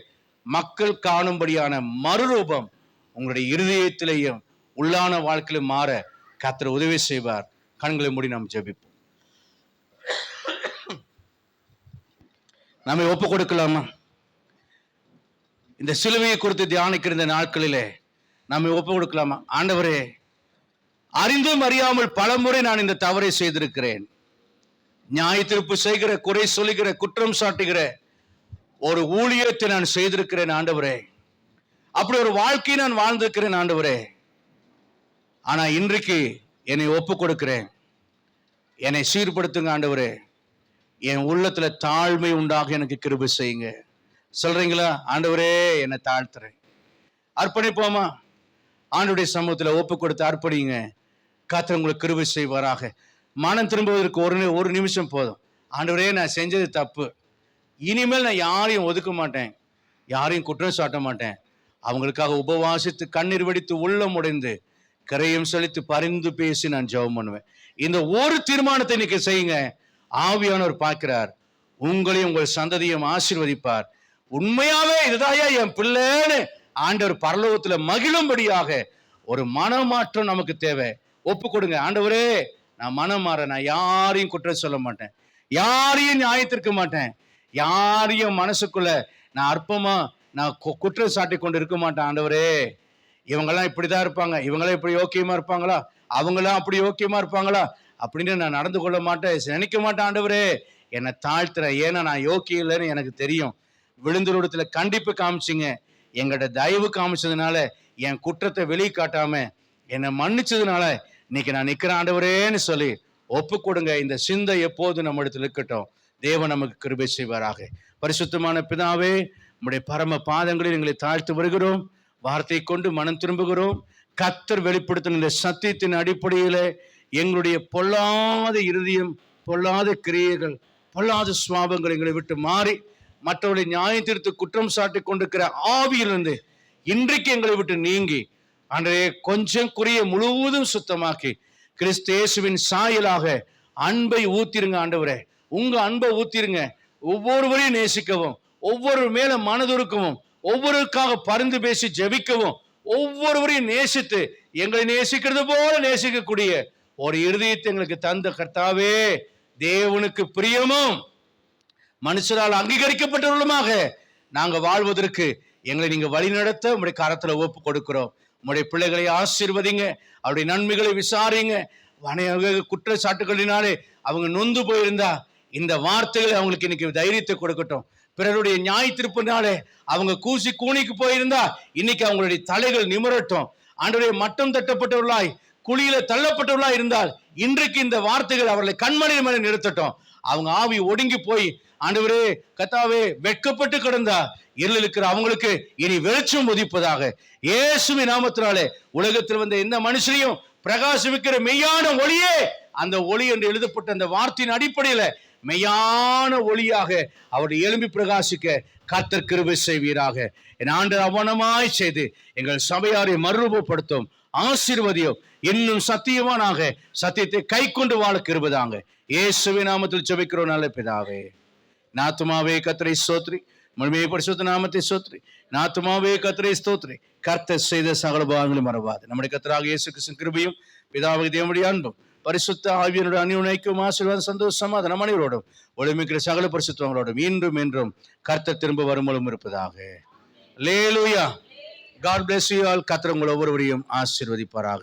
மக்கள் காணும்படியான மறுரூபம் உங்களுடைய இருதயத்திலேயும் உள்ளான வாழ்க்கையிலும் மாற கர்த்தர் உதவி செய்வார். கண்களை மூடி நாம் ஜெபிப்போம். நம்மை ஒப்பு கொடுக்கலாமா? இந்த சிலுவையை குறித்து தியானிக்கிற இந்த நாட்களிலே நம்மை ஒப்பு கொடுக்கலாமா? ஆண்டவரே, அறிந்தும் அறியாமல் பலமுறை நான் இந்த தவறை செய்திருக்கிறேன். நியாய தீர்ப்பு செய்கிற, குறை சொல்லுகிற, குற்றம் சாட்டுகிற ஒரு ஊழியத்தை நான் செய்திருக்கிறேன் ஆண்டவரே. அப்படி ஒரு வாழ்க்கையை நான் வாழ்ந்திருக்கிறேன் ஆண்டவரே. ஆனா இன்றைக்கு என்னை ஒப்பு கொடுக்கிறேன், என்னை சீர்படுத்துங்க ஆண்டவரே, என் உள்ளத்துல தாழ்மை உண்டாக எனக்கு கிருபை செய்யுங்க. சொல்றீங்களா? ஆண்டவரே என்னை தாழ்த்துறேன். அர்ப்பணிப்போமா? ஆண்டவருடைய சமூகத்துல ஒப்பு கொடுத்து அர்ப்பணிங்க. கர்த்தர் உங்களுக்கு கிருபை செய்வாராக. மனம் திரும்புவதற்கு ஒரு நிமிஷம் போதும். ஆண்டவரே நான் செஞ்சது தப்பு, இனிமேல் நான் யாரையும் ஒதுக்க மாட்டேன், யாரையும் குற்றம் சாட்ட மாட்டேன், அவங்களுக்காக உபவாசித்து கண்ணீர் வெடித்து உள்ளம் உடைந்து கரையும் செலுத்தி பரிந்து பேசி நான் ஜெபம் பண்ணுவேன். இந்த ஒரு தீர்மானத்தை இன்னைக்கு செய்யுங்க. ஆவியானவர் பார்க்கிறார், உங்களையும் உங்கள் சந்ததியும் ஆசீர்வதிப்பார். உண்மையாவே இதுதாயா என் பிள்ளைன்னு ஆண்டவர் பரலோகத்துல மகிழும்படியாக ஒரு மனமாற்றம் நமக்கு தேவை. ஒப்பு கொடுங்க. ஆண்டவரே நான் மனம் மாற, நான் யாரையும் குற்றம் சொல்ல மாட்டேன், யாரையும் நியாயத்திற்க மாட்டேன், யாரையும் மனசுக்குள்ள நான் அற்பமா நான் குற்றம் சாட்டி கொண்டு இருக்க மாட்டேன். ஆண்டவரே இவங்கெல்லாம் இப்படிதான் இருப்பாங்க, இவங்களாம் இப்படி யோக்கியமா இருப்பாங்களா, அவங்களாம் அப்படி யோக்கியமா இருப்பாங்களா அப்படின்னு நான் நடந்து கொள்ள மாட்டேன், நினைக்க மாட்டேன். ஆண்டவரே என்னை தாழ்த்துறேன், ஏன்னா நான் யோக்கியம் இல்லைன்னு எனக்கு தெரியும். விழுந்தூரத்துல கண்டிப்பு காமிச்சிங்க, எங்கள்கிட்ட தயவு காமிச்சதுனால, என் குற்றத்தை வெளியே காட்டாம என்னை மன்னிச்சதுனால இன்னைக்கு நான் நிக்கிறேன் ஆண்டவரேன்னு சொல்லி ஒப்பு கொடுங்க. இந்த சிந்தை எப்போது நம்ம இடத்துல இருக்கட்டும். தேவன் நமக்கு கிருபை செய்வாராக. பரிசுத்தமான பிதாவே, நம்முடைய பரம பாதங்களில் எங்களை தாழ்த்து வருகிறோம், வார்த்தை கொண்டு மனம் திரும்புகிறோம். கர்த்தர் வெளிப்படுத்தின இந்த சத்தியத்தின் அடிப்படையில எங்களுடைய பொல்லாத இருதயம், பொல்லாத கிரியைகள், பொல்லாத சுவாபங்கள் எங்களை விட்டு மாறி மற்றவர்களை நியாயத்திற்கு குற்றம் சாட்டி கொண்டிருக்கிற ஆவியிலிருந்து இன்றைக்கு எங்களை விட்டு நீங்கி அன்றைய கொஞ்சம் குறிய முழுவதும் சுத்தமாக்கி கிறிஸ்து இயேசுவின் சாயலாக அன்பை ஊத்திருங்க. ஆண்டவரே உங்க அன்பை ஊத்திருங்க. ஒவ்வொருவரையும் நேசிக்கவும், ஒவ்வொரு மேல மனதுருக்கவும், ஒவ்வொருக்காக பரிந்து பேசி ஜெபிக்கவும், ஒவ்வொருவரையும் நேசித்து எங்களை நேசிக்கிறது போல நேசிக்கக்கூடிய ஒரு இருதயத்தை எங்களுக்கு தந்த கர்த்தாவே, தேவனுக்கு பிரியமும் மனுஷரால் அங்கீகரிக்கப்பட்டவர்களுமாக நாங்க வாழ்வதற்கு எங்களை நீங்க வழி நடத்த உங்களுடைய கரத்துல ஒப்பு கொடுக்கிறோம். உங்களுடைய பிள்ளைகளை ஆசீர்வதிங்க, அவருடைய நன்மைகளை விசாரிங்க. குற்றச்சாட்டுகளினாலே அவங்க நொந்து போயிருந்தா இந்த வார்த்தைகளை அவங்களுக்கு இன்னைக்கு தைரியத்தை கொடுக்கட்டும். பிறருடைய நியாய தீர்ப்பினாலே அவங்க கூசி கூனிக்கு போயிருந்தா இன்னைக்கு அவங்களுடைய தலைகள் நிமிரட்டும். ஆண்டவரே மட்டம் தட்டப்பட்டவர்களாய் குழியில தள்ளப்பட்டவர்களாய் இருந்தால் இன்றைக்கு இந்த வார்த்தைகள் அவர்களை கண்மணி மேல நிறுத்தட்டும். அவங்க ஆவி ஒடுங்கி போய் ஆண்டவரே கர்த்தாவே வெட்கப்பட்டு கிடந்தா இருளில் இருக்கிற அவங்களுக்கு இனி வெளிச்சம் உதிப்பதாக. இயேசுவின் நாமத்தினாலே உலகத்தில் வந்த எந்த மனுஷனையும் பிரகாசிக்கிற மெய்யான ஒளியே, அந்த ஒளி என்று எழுதப்பட்ட அந்த வார்த்தையின் அடிப்படையில மெய்யான ஒளியாக அவருடைய எழும்பி பிரகாசிக்க கர்த்தர் கிருபை செய்வீராக. என் ஆண்டவர் அவனமாய் செய்து எங்கள் சபையாரை மறுரூபப்படுத்தும், ஆசீர்வதியும், இன்னும் சத்தியமானாக சத்தியத்தை கை கொண்டு வாழ கிருபைதாங்க. இயேசுவின் நாமத்தில் ஜெபிக்கிறோம் நல்ல பிதாவே. நாத்துமாவே கர்த்தரை ஸ்தோத்திரி, முழுமையை பரிசுத்த நாமத்தை ஸ்தோத்திரி. நாத்துமாவே கர்த்தரை ஸ்தோத்திரி, கர்த்தர் செய்த சகல பாவங்களும் மறவாது. நம்முடைய கர்த்தராகிய இயேசு கிறிஸ்துவின் கிருபையும் பிதாவாகிய தேவனுடைய அன்பும் பரிசுத்த ஆவியினுடைய அந்யோன்யம் ஆசீர்வாதம் சந்தோஷம் சமாதானம் அனைவரோடும் ஒளிமிக்கிற சகல பரிசுத்தவங்களோடும் இன்றும் என்றும் கர்த்தர் திரும்ப வரும்போதும் இருப்பதாக. அல்லேலூயா. God bless you all. கர்த்தர் உங்கள் ஒவ்வொருவரையும் ஆசீர்வதிப்பாராக.